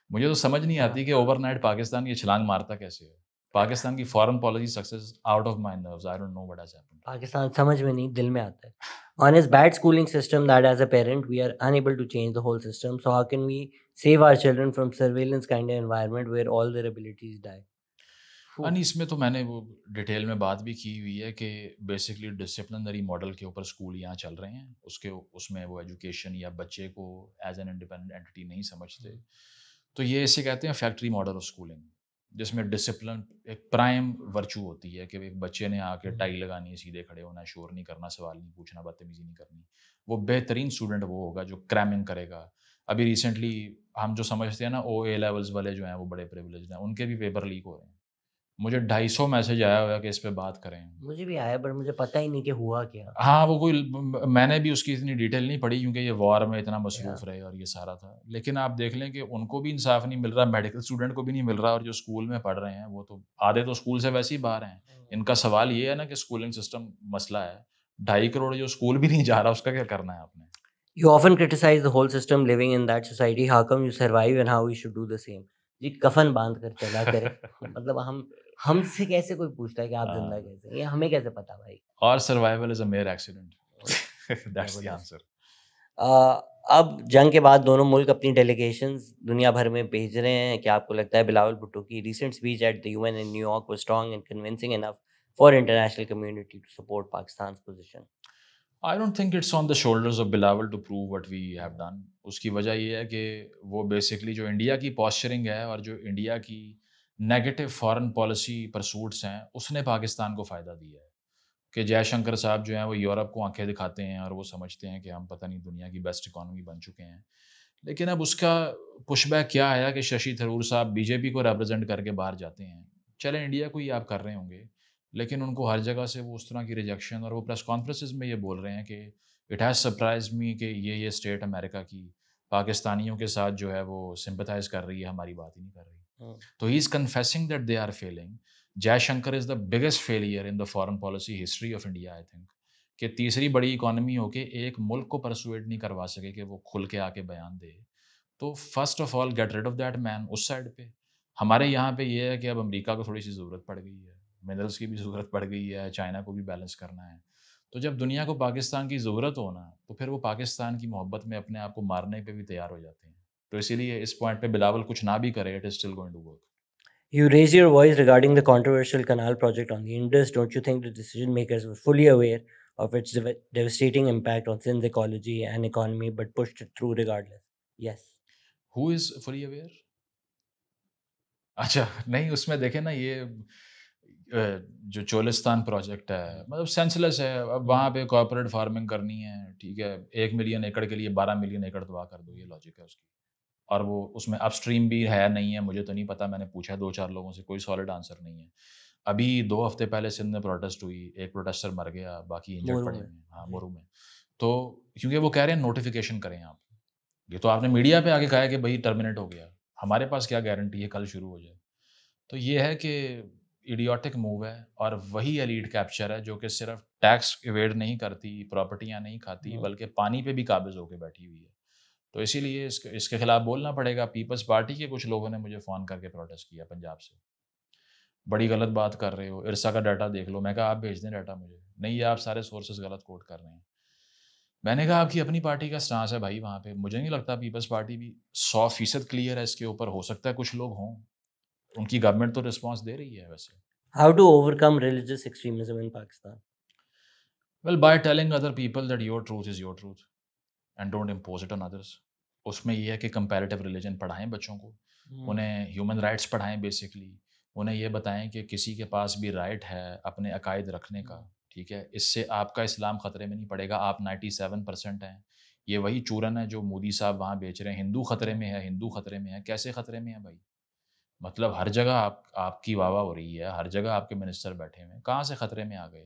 مجھے تو سمجھ نہیں آتی کہ اوور نائٹ پاکستان یہ چھلانگ مارتا کیسے ہے. پاکستان کی foreign policy success out of my nerves. I don't know what has happened. Pakistan سمجھ میں نہیں دل میں آتا ہے. On his bad schooling system that as a parent we are unable to change the whole system. So how can we save our children from surveillance kind of environment where all their abilities die? نہیں اس میں تو میں نے وہ detail میں بات بھی کی ہوئی ہے کہ بیسکلی ڈسپلنری ماڈل کے اوپر اسکول یہاں چل رہے ہیں، اس میں وہ ایجوکیشن یا بچے کو ایز این انڈیپینڈنٹ اینٹی نہیں سمجھتے، تو یہ اسے کہتے ہیں فیکٹری ماڈل آف اسکولنگ، جس میں ڈسپلن ایک پرائم ورچو ہوتی ہے کہ ایک بچے نے آ کے ٹائی لگانی ہے، سیدھے کھڑے ہونا ہے، شور نہیں کرنا، سوال نہیں پوچھنا، بدتمیزی نہیں کرنی، وہ بہترین اسٹوڈنٹ وہ ہوگا جو کریمنگ کرے گا. ابھی ریسنٹلی ہم جو سمجھتے ہیں نا او اے لیولز والے جو ہیں وہ بڑے پریولیجڈ ہیں، ان کے بھی پیپر لیک ہو رہے ہیں. مجھے 250 میسج آیا ہوا کہ اس پہ بات کریں. مجھے بھی آیا بٹ مجھے پتہ ہی نہیں کہ ہوا کیا. ہاں وہ کوئی میں نے بھی اس کی اتنی ڈیٹیل نہیں پڑھی کیونکہ یہ وار میں اتنا مصروف رہے اور یہ سارا تھا، لیکن آپ دیکھ لیں کہ ان کو بھی انصاف نہیں مل رہا، میڈیکل اسٹوڈنٹ کو بھی نہیں مل رہا، اور جو اسکول میں پڑھ رہے ہیں وہ تو آدھے تو اسکول سے ویسے ہی باہر ہیں. ان کا سوال یہ ہے نا کہ اسکولنگ سسٹم مسئلہ ہے، 2.5 کروڑ جو اسکول بھی نہیں جا رہا اس کا کیا کرنا ہے آپ نے. You often criticize the whole system living in that society. How come you survive and how we should do the same? جی کفن باندھ کر چلا کرے. مطلب ہم سے کیسے کوئی پوچھتا ہے کہ آپ زندہ کیسے ہیں؟ یہ ہمیں کیسے پتا بھائی. اور survival is a mere accident. That's the answer. اب جنگ کے بعد دونوں ملک اپنی ڈیلیگیشنز دنیا بھر میں بھیج رہے ہیں. کیا آپ کو لگتا ہے بلاول بھٹو کی recent speech at the UN in New York was strong and convincing enough for international community to support Pakistan's position? I don't think it's on the shoulders of Bilawal to prove what we have done. اس کی وجہ یہ ہے کہ وہ basically جو India کی پوسچرنگ ہے اور جو انڈیا کی نیگیٹو فارن پالیسی پرسوٹس ہیں اس نے پاکستان کو فائدہ دیا ہے. کہ جے شنکر صاحب جو ہیں وہ یورپ کو آنکھیں دکھاتے ہیں اور وہ سمجھتے ہیں کہ ہم پتہ نہیں دنیا کی بیسٹ اکانومی بن چکے ہیں. لیکن اب اس کا پش بیک کیا آیا کہ ششی تھرور صاحب بی جے پی کو ریپرزینٹ کر کے باہر جاتے ہیں. چلیں انڈیا کو ہی آپ کر رہے ہوں گے، لیکن ان کو ہر جگہ سے وہ اس طرح کی ریجیکشن، اور وہ پریس کانفرنسز میں یہ بول رہے ہیں کہ اٹ ہیز سرپرائز می کہ یہ اسٹیٹ امریکہ کی پاکستانیوں کے ساتھ جو ہے وہ سمپتھائز کر رہی ہے، ہماری بات ہی نہیں کر رہی. تو he is confessing that they are failing. Jaishankar is the biggest failure in the foreign policy history of India I think, کہ تیسری بڑی اکانومی ہو کے ایک ملک کو پرسویٹ نہیں کروا سکے کہ وہ کھل کے آ کے بیان دے. تو first of all get rid of that man. اس سائڈ پہ ہمارے یہاں پہ یہ ہے کہ اب امریکہ کو تھوڑی سی ضرورت پڑ گئی ہے، منرلس کی بھی ضرورت پڑ گئی ہے، چائنا کو بھی بیلنس کرنا ہے. تو جب دنیا کو پاکستان کی ضرورت ہونا تو پھر وہ پاکستان کی محبت میں اپنے آپ کو مارنے پہ بھی تیار ہو جاتے ہیں. تو اسی لیے اس پوائنٹ پہ بلاول کچھ نہ بھی کرے، it is still going to work. You raise your voice regarding the controversial canal project on the Indus. Don't you think the decision makers were fully aware of its devastating impact on Sindh's ecology and economy but pushed it through regardless? Yes. Who is fully aware? اچھا نہیں، اس میں دیکھیں نا یہ جو Cholistan project ہے مطلب senseless ہے. اب وہاں پہ کارپوریٹ فارمنگ کرنی ہے، ٹھیک ہے، 1 ملین ایکڑ کے لیے 12 ملین ایکڑ تباہ کر دو، یہ لاجک ہے اس کی. اور وہ اس میں اپ اسٹریم بھی ہے نہیں ہے، مجھے تو نہیں پتا، میں نے پوچھا 2-4 لوگوں سے، کوئی سالڈ آنسر نہیں ہے. ابھی 2 ہفتے پہلے سندھ میں پروٹیسٹ ہوئی، ایک پروٹیسٹر مر گیا، باقی انجرڈ پڑے ہوئے ہیں. ہاں مورو میں. تو کیونکہ وہ کہہ رہے ہیں نوٹیفیکیشن کریں آپ. یہ تو آپ نے میڈیا پہ آ کے کہا ہے کہ بھائی ٹرمینیٹ ہو گیا، ہمارے پاس کیا گارنٹی ہے کل شروع ہو جائے. تو یہ ہے کہ ایڈیوٹک موو ہے، اور وہی ایلیٹ کیپچر ہے جو کہ صرف ٹیکس ایویڈ نہیں کرتی، پراپرٹیاں نہیں کھاتی، بلکہ پانی پہ بھی قابض ہو کے بیٹھی ہوئی ہے. تو اسی لیے اس کے خلاف بولنا پڑے گا. پیپلز پارٹی کے کچھ لوگوں نے مجھے فون کر کے پروٹیسٹ کیا پنجاب سے، بڑی غلط بات کر رہے ہو، ارسا کا ڈاٹا دیکھ لو. میں کہا آپ بھیج دیں ڈاٹا مجھے. نہیں، یہ آپ سارے سورسز غلط کوٹ کر رہے ہیں. میں نے کہا آپ کی اپنی پارٹی کا سٹانس ہے بھائی وہاں پہ، مجھے نہیں لگتا پیپلز پارٹی بھی 100% کلیئر ہے اس کے اوپر. ہو سکتا ہے کچھ لوگ ہوں، ان کی گورنمنٹ تو رسپانس دے رہی ہے ویسے. How to overcome religious extremism in Pakistan? Well, by telling other people that your truth is your truth and don't impose it on others. اس میں یہ ہے کہ کمپیریٹیو ریلیجن پڑھائیں بچوں کو، انہیں ہیومن رائٹس پڑھائیں بیسکلی. انہیں یہ بتائیں کہ کسی کے پاس بھی رائٹ ہے اپنے عقائد رکھنے کا، ٹھیک ہے. اس سے آپ کا اسلام خطرے میں نہیں پڑے گا. آپ 97% ہیں. یہ وہی چورن ہے جو مودی صاحب وہاں بیچ رہے ہیں. ہندو خطرے میں ہے، ہندو خطرے میں ہے. کیسے خطرے میں ہے بھائی؟ مطلب ہر جگہ آپ کی واہ واہ ہو رہی ہے، ہر جگہ آپ کے منسٹر بیٹھے ہوئے ہیں، کہاں سے خطرے میں آ گئے؟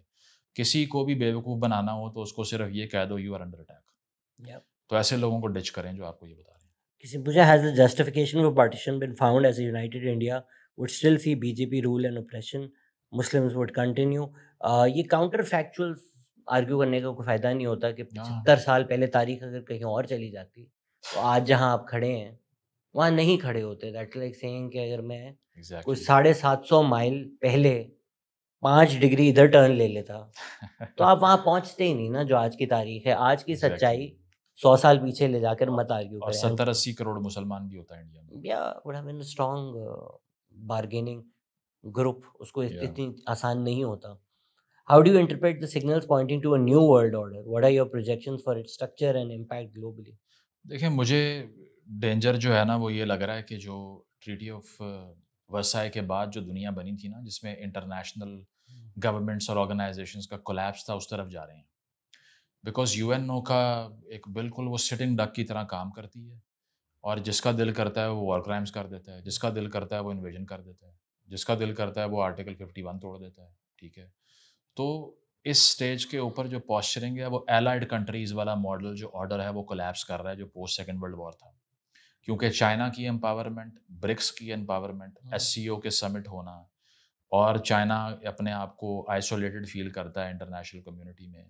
کسی کو بھی بیوقوف بنانا ہو تو اس کو صرف یہ کہہ دو یو آر انڈر اٹیک. تو ایسے لوگوں کو ڈچ کریں جو آپ کو یہ بتا رہے ہیں. کسی پوچھا has the justification for partition been found as a united India would still see BJP rule and oppression, Muslims would continue. یہ کاؤنٹر فیکچوئل آرگیو کرنے کا کوئی فائدہ نہیں ہوتا کہ 75 سال پہلے تاریخ اگر کہیں اور چلی جاتی تو آج جہاں آپ کھڑے ہیں وہاں نہیں کھڑے ہوتے. دیٹس لائک سیئنگ کہ اگر میں کوئی 750 مائل پہلے 5 ڈگری ادھر ٹرن لے لیتا تو آپ وہاں پہنچتے ہی نہیں نا. جو آج کی تاریخ ہے، آج کی سچائی 100 سال پیچھے لے جا کر مت آرگیو کریں. 70-80 کروڑ مسلمان بھی ہوتا ہے انڈیا میں. Yeah, would have been a strong bargaining. Group اس کو Yeah. اتنی آسان نہیں ہوتا. How do you interpret the signals pointing to a new world order? What are your projections for its structure and impact globally? دیکھیں مجھے danger جو ہے نا وہ یہ لگ رہا ہے کہ جو ٹریٹی آف ورسائے کے بعد جو دنیا بنی تھی نا جس میں انٹرنیشنل گورنمنٹس اور آرگنائزیشنس کا کولیپس تھا اس طرف جا رہے ہیں. بیکاز یو این او کا ایک بالکل وہ سٹنگ ڈک کی طرح کام کرتی ہے اور جس کا دل کرتا ہے وہ وار کرائمس کر دیتا ہے, جس کا دل کرتا ہے وہ انویژن کر دیتا ہے, جس کا دل کرتا ہے وہ آرٹیکل 51 توڑ دیتا ہے. ٹھیک ہے, تو اس سٹیج کے اوپر جو پوسچرنگ ہے وہ الائڈ کنٹریز والا ماڈل جو آرڈر ہے وہ کولیپس کر رہا ہے جو پوسٹ سیکنڈ ورلڈ وار تھا. کیونکہ چائنا کی امپاورمنٹ, برکس کی امپاورمنٹ, ایس سی او کے سمٹ ہونا, اور چائنا اپنے آپ کو آئسولیٹڈ فیل کرتا ہے انٹرنیشنل کمیونٹی میں,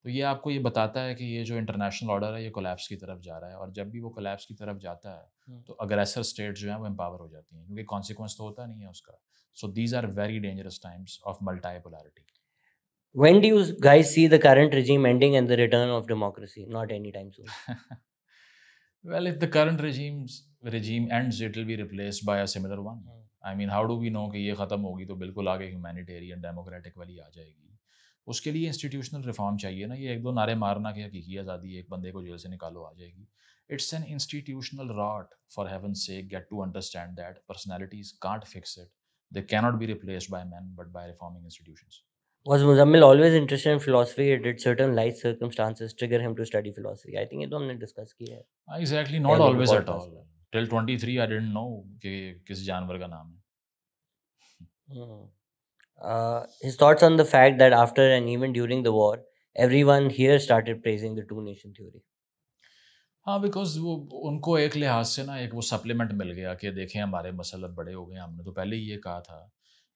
تو یہ آپ کو یہ بتاتا ہے کہ یہ جو انٹرنیشنل آرڈر ہے یہ کولیپس کی طرف جا رہا ہے. اور جب بھی وہ کولیپس کی طرف جاتا ہے تو اگریسر اسٹیٹ جو ہیں وہ امپاور ہو جاتی ہیں کیونکہ کانسیکوینس تو ہوتا نہیں ہے اس کا. So these are very dangerous times of multipolarity. When do you guys see the current regime ending and the return of democracy? Not anytime soon. Well, if the current regime ends, it will be replaced by a similar one. I mean, how do we know کہ یہ ختم ہوگی تو بالکل آگے humanitarian democratic والی آ جائے گی. اس کے لیے انسٹیٹیوشنل ریفارم چاہیے نا. یہ ایک دو نعرے مارنا کہ حقیقی آزادی ایک بندے کو جیل سے نکالو آ جائے گی. It's an institutional rot, for heaven's sake. Get to understand that personalities can't fix it. They cannot be replaced by men but by reforming institutions. Was Muzammil always interested in philosophy, or did certain life circumstances trigger him to study philosophy? I think یہ تو ہم نے discuss کیا ہے. Exactly, not always at all. Till 23 I didn't know کہ کس جانور کا نام ہے. His thoughts on the fact that after and even during the war, everyone here started praising the two-nation theory. ہاں, بیکاز وہ ان کو ایک لحاظ سے نا ایک وہ سپلیمنٹ مل گیا کہ دیکھیں ہمارے مسلط بڑے ہو گئے, ہم نے تو پہلے ہی یہ کہا تھا.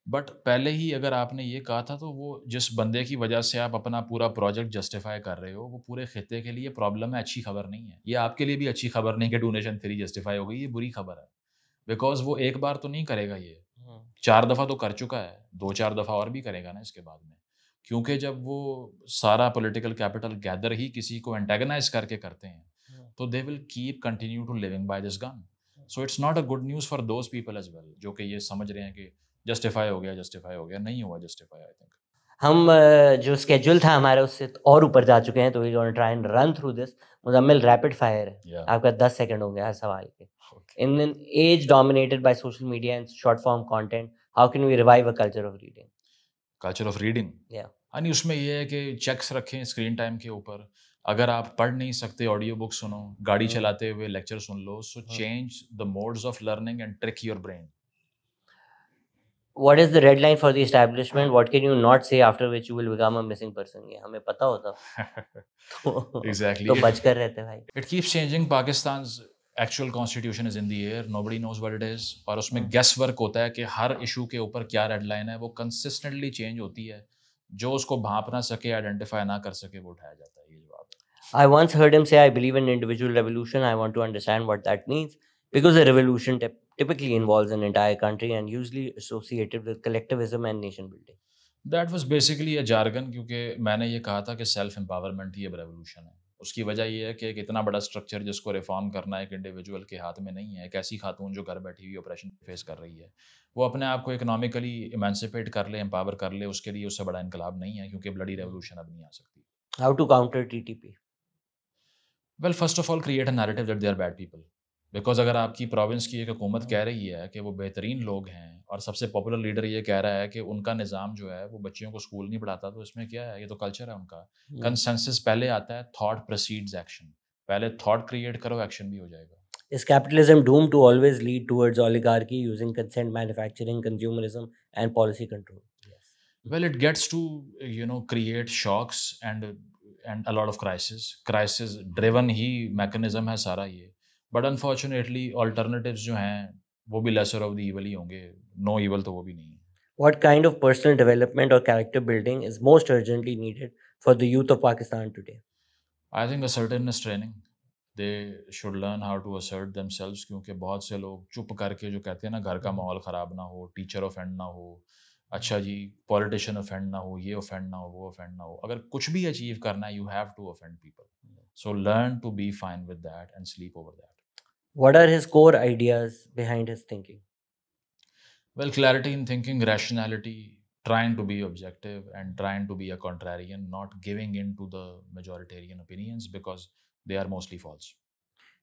بٹ پہلے ہی اگر آپ نے یہ کہا تھا تو وہ جس بندے کی وجہ سے آپ اپنا پورا پروجیکٹ جسٹیفائی کر رہے ہو وہ پورے خطے کے لیے پرابلم ہے, اچھی خبر نہیں ہے. یہ آپ کے لیے بھی اچھی خبر نہیں کہ ٹو نیشن تھیوری جسٹیفائی ہو گئی, یہ بری خبر ہے. بیکاز وہ ایک بار تو نہیں کرے گا, یہ 4 دفعہ تو کر چکا ہے, 2-4 دفعہ اور بھی کرے گا نا اس کے بعد میں. کیونکہ جب وہ سارا پولیٹیکل کیپٹل گیدر ہی کسی کو انٹیگنائز کر کے کرتے ہیں تو they will keep continue to living by this gun. So it's not a good news for those people as well جو کہ یہ سمجھ رہے ہیں کہ جسٹیفائی ہو گیا, جسٹیفائی ہو گیا. نہیں ہوا جسٹیفائی. آئی تھنک ہم جو اسکیجول تھا ہمارا اس سے اور اوپر جا چکے ہیں, تو we gonna try and run through this. Muzammil, rapid fire ہے, آپ کا 10 سیکنڈ ہوں گے ہر سوال کے. In an age dominated by social media and short form content, how can we revive a culture of reading? Culture of reading. Yeah. یعنی اس میں یہ ہے کہ چیکس رکھیں اسکرین ٹائم کے اوپر. اگر آپ پڑھ نہیں سکتے آڈیو بک سنو, گاڑی چلاتے ہوئے لیکچر سن لو. So change the modes of learning and trick your brain. What is the red line for the establishment? What can you not say after which you will become a missing person? یہ ہمیں پتہ ہوتا Exactly. تو بچ کر رہتے بھائی. It keeps changing. Pakistan's actual constitution is in the air. Nobody knows what it is. اور اس میں گیس ورک ہوتا ہے کہ ہر ایشو کے اوپر کیا ریڈ لائن ہے, وہ کنسسٹنٹلی چینج ہوتی ہے. جو اس کو بھانپ نہ سکے, آئیڈینٹیفائی نہ کر سکے, وہ اٹھایا جاتا ہے. یہ جواب ہے. I once heard him say, I believe in individual revolution. I want to understand what that means. Because a revolution typically involves an entire country and usually associated with collectivism and nation building. That was basically a jargon, کیونکہ میں نے یہ کہا تھا کہ self empowerment ہی اب revolution ہے. اس کی وجہ یہ ہے کہ ایک اتنا بڑا اسٹرکچر جس کو ریفارم کرنا ایک انڈیویجول کے ہاتھ میں نہیں ہے. ایک ایسی خاتون جو گھر بیٹھی ہوئی آپریشن فیس کر رہی ہے, وہ اپنے آپ کو اکنامکلی ایمانسپیٹ کر لے, امپاور کر لے, اس کے لیے اس سے بڑا انقلاب نہیں ہے, کیونکہ بلڈی ریولوشن اب نہیں آ سکتی. How to counter TTP? Well, first of all, create a narrative that they are bad people. Because اگر آپ کی پروونس کی ایک حکومت کہہ رہی ہے کہ وہ بہترین لوگ ہیں اور سب سے پاپولر لیڈر یہ کہہ رہا ہے کہ ان کا نظام جو ہے وہ بچیوں کو اسکول نہیں پڑھاتا, تو اس میں کیا ہے, یہ تو کلچر ہے ان کا. کنسنسس پہلے آتا ہے, تھاٹ پروسیڈز ایکشن. پہلے تھاٹ کریٹ کرو, ایکشن بھی ہو جائے گا. Is capitalism doomed to always lead towards oligarchy using consent manufacturing, consumerism and policy control? Yes. Well, it gets to create shocks and a lot of crisis driven he mechanism ہے سارا یہ. But unfortunately alternatives جو ہیں وہ بھی lesser of the evil ہی ہوں گے. نو evil تو وہ بھی نہیں ہے. What kind of personal development or character building is most urgently needed for the youth of Pakistan today? I think assertiveness training. They should learn how to assert themselves, کیونکہ بہت سے لوگ چپ کر کے جو کہتے ہیں نا گھر کا ماحول خراب نہ ہو, ٹیچر اوفینڈ نہ ہو, اچھا جی پولیٹیشین اوفینڈ نہ ہو, یہ اوفینڈ نہ ہو, وہ اوفینڈ نہ ہو. اگر کچھ بھی اچیو کرنا ہے, you have to offend people. So learn to be fine with that and sleep over that. What are his core ideas behind his thinking? Well, clarity in thinking, rationality, trying to be objective and trying to be a contrarian, not giving in to the majoritarian opinions because they are mostly false.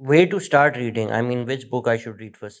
Way to start reading, I mean which book I should read first?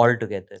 all together.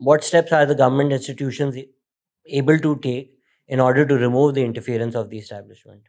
What steps are the government institutions able to take in order to remove the interference of the establishment?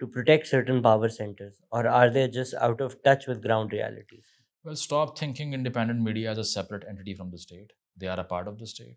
to protect certain power centers, or are they just out of touch with ground realities? Well, stop thinking independent media as a separate entity from the state. They are a part of the state.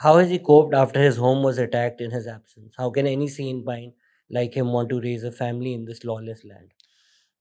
How has he coped after his home was attacked in his absence? How can any sane mind like him want to raise a family in this lawless land?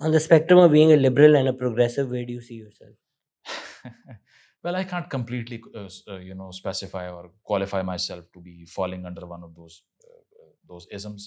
On the spectrum of being a liberal and a progressive, where do you see yourself? Well, I can't completely specify or qualify myself to be falling under one of those isms.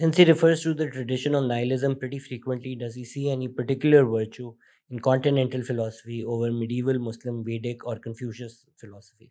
Since he refers to the tradition of nihilism pretty frequently, does he see any particular virtue in continental philosophy over medieval Muslim, Vedic, or Confucius philosophy?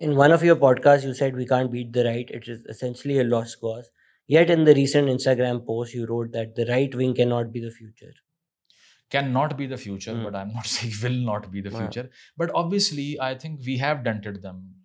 In one of your podcasts, you said we can't beat the right, it is essentially a lost cause. Yet, in the recent Instagram post, you wrote that the right wing cannot be the future. Can not be the future, Hmm. but I'm not saying will not be the Wow. future. But obviously, I think we have dented them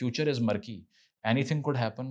Future is murky, anything could happen।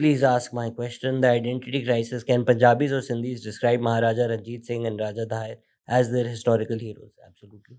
Please ask my question. The identity crisis. Can Punjabis or Sindhis describe Maharaja Ranjit Singh and Raja Dhai as their historical heroes? Absolutely.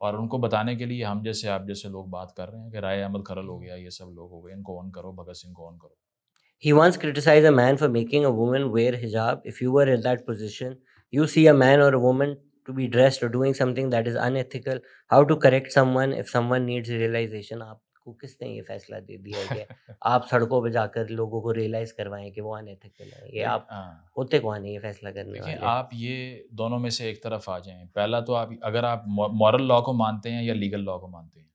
اور ان کو بتانے کے لیے ہم جیسے آپ جیسے لوگ بات کر رہے ہیں کہ رائے احمد کھرل ہو گیا, یہ سب لوگ ہو گئے, ان کو آن کرو, بھگت سنگھ کو آن کرو. He once criticized a man for making a woman wear hijab. If you were in that position, you see a man or a woman to be dressed or doing something that is unethical, how to correct someone if someone needs realization. آپ کو کس نے یہ فیصلہ دے دیا ہے کہ آپ سڑکوں پہ جا کر لوگوں کو ریئلائز کروائیں کہ وہ انیتھیکل ہیں؟ یہ آپ ہوتے کون ہیں یہ فیصلہ کرنے دیکھیں, والے؟ آپ یہ دونوں میں سے ایک طرف آ جائیں. پہلا تو آپ اگر آپ مورل لا کو مانتے ہیں یا لیگل لا کو مانتے ہیں.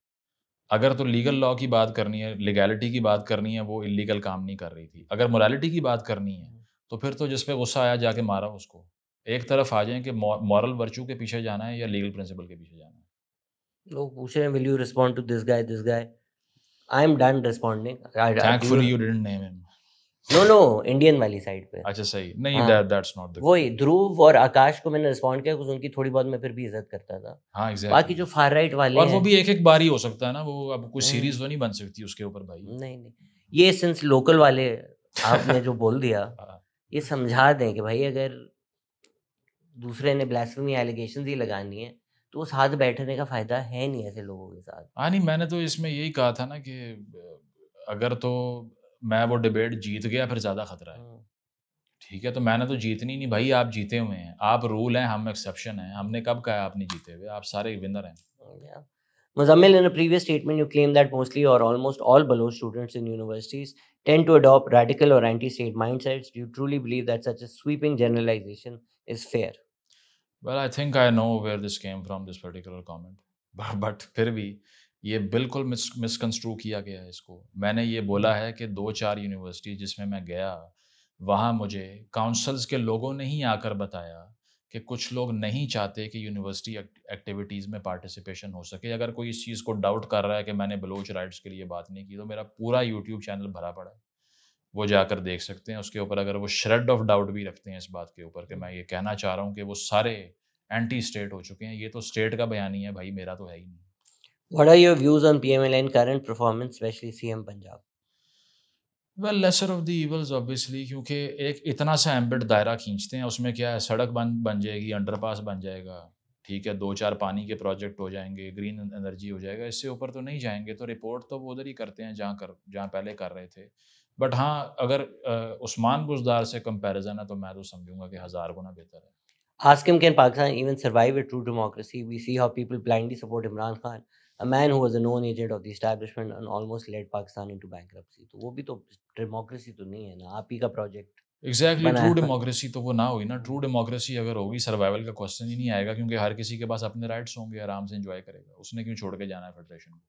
اگر تو لیگل لا کی بات کرنی ہے, لیگیلٹی کی بات کرنی ہے, وہ انلیگل کام نہیں کر رہی تھی. اگر موریلٹی کی بات کرنی ہے تو پھر تو جس پہ غصہ آیا جا کے مارا اس کو. ایک طرف آ جائیں کہ مورل ورچو کے پیچھے جانا ہے یا لیگل پرنسپل کے پیچھے جانا ہے. لوگ پوچھ رہے ہیں will you respond to this guy? I am done responding. Thankfully you didn't name him. No, Indian والی سائڈ پہ. اچھا صحیح, نہیں that's not the. وہی دھروو اور آکاش کو میں نے رسپونڈ کیا کیونکہ ان کی تھوڑی بہت میں پھر بھی عزت کرتا تھا. ہاں ایگزیکٹلی. باقی جو فار رائٹ والے اور وہ ہیں بھی ایک بار ہی ہو سکتا ہے نا, وہ اب کوئی سیریز تو نہیں بن سکتی اس کے اوپر بھائی. نہیں, یہ سنس لوکل والے آپ نے جو بول دیا یہ سمجھا دیں کہ بھائی اگر دوسرے نے بلاسفیمی ایلیگیشنز ہی لگانی ہے تو اس ہاتھ بیٹھنے کا فائدہ ہے نہیں ایسے لوگوں کے ساتھ. ہاں نہیں, میں نے تو اس میں یہی کہا تھا نا کہ اگر تو میں وہ ڈبیٹ جیت گیا پھر زیادہ خطرہ ہے. ٹھیک ہے, تو میں نے تو جیتنی نہیں بھائی, آپ جیتے ہوئے ہیں, آپ رول ہیں, ہم ایکسیپشن ہیں. ہم نے کب کہا آپ نہیں جیتے ہوئے, آپ سارے ونر ہیں. Muzammil, in a previous statement, you claim that mostly or almost all Baloch students in universities tend to adopt radical or anti-state mindsets. Do you truly believe that such a sweeping generalization is fair? Well, I think I know where this came from, this particular comment. But پھر بھی یہ بالکل مسکنسٹرو کیا گیا ہے اس کو. میں نے یہ بولا ہے کہ 2-4 یونیورسٹی جس میں گیا وہاں مجھے کاؤنسلز کے لوگوں نے ہی آ کر بتایا کہ کچھ لوگ نہیں چاہتے کہ یونیورسٹی ایکٹیویٹیز میں پارٹیسپیشن ہو سکے. اگر کوئی اس چیز کو ڈاؤٹ کر رہا ہے کہ میں نے بلوچ رائٹس کے لیے بات نہیں کی تو میرا پورا یوٹیوب چینل بھرا پڑا ہے, وہ جا کر دیکھ سکتے ہیں. اس کے اوپر اگر وہ شریڈ آف ڈاؤٹ بھی رکھتے ہیں اس بات کے اوپر کہ میں یہ کہنا چاہ رہا ہوں کہ وہ سارے اینٹی اسٹیٹ ہو چکے ہیں, یہ تو اسٹیٹ کا بیان ہی ہے بھائی, میرا تو ہے ہی نہیں. What are your views on PMLN current performance, especially CM Punjab? Well lesser of the evils obviously, کیونکہ ایک اتنا سا ایمبٹ دائرہ کھینچتے ہیں, اس میں کیا ہے, سڑک بن جائے گی, انڈر پاس بن جائے گا, ٹھیک ہے, 2-4 پانی کے پروجیکٹ ہو جائیں گے, گرین انرجی ہو جائے گا, اس سے اوپر تو نہیں جائیں گے. تو رپورٹ تو وہ ادھر ہی کرتے ہیں جہاں پہلے کر رہے تھے. بٹ ہاں اگر عثمان بزدار سے کمپیریزن ہے تو میں تو سمجھوں گا کہ 1000 گنا بہتر ہے. Ask him, can Pakistan even survive a true democracy? We see how people blindly support Imran Khan, a man who was a known agent of the establishment and almost led Pakistan into bankruptcy. تو وہ بھی تو democracy تو نہیں ہے نا, آپ ہی کا پروجیکٹ. ایگزیکٹلی, ٹرو ڈیموکریسی تو وہ نہ ہوئی نا. ٹرو ڈیموکریسی اگر ہوگی سروائیول کا کوسچن ہی نہیں آئے گا, کیونکہ ہر کسی کے پاس اپنے رائٹس ہوں گے, آرام سے انجوائے کرے گا. اس نے کیوں چھوڑ کے جانا ہے فیڈریشن کو.